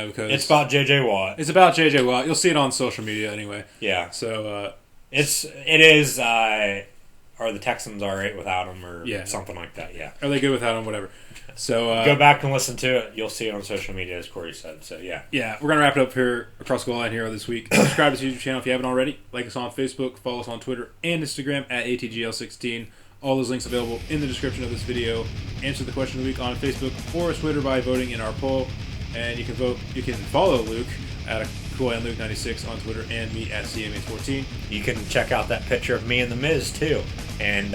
Because it's about J.J. Watt. It's about J.J. Watt. You'll see it on social media anyway. Yeah. So it is. Are the Texans all right without him, or something like that? Yeah. Are they good without him? Whatever. So go back and listen to it. You'll see it on social media, as Corey said. So yeah. Yeah, we're gonna wrap it up here across the goal line here this week. Subscribe to the YouTube channel if you haven't already. Like us on Facebook. Follow us on Twitter and Instagram at ATGL16. All those links available in the description of this video. Answer the question of the week on Facebook or Twitter by voting in our poll. And you can vote. You can follow Luke at Luke96 on Twitter and me at CMA14. You can check out that picture of me and the Miz too. And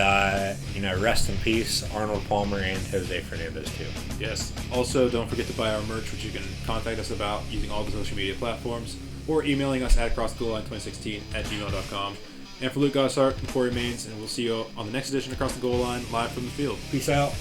rest in peace, Arnold Palmer and Jose Fernandez too. Yes. Also, don't forget to buy our merch, which you can contact us about using all the social media platforms or emailing us at crossthegoalline2016@gmail.com. And for Luke Gossart and Corey Maines, and we'll see you on the next edition of Across the Goal Line live from the field. Peace out.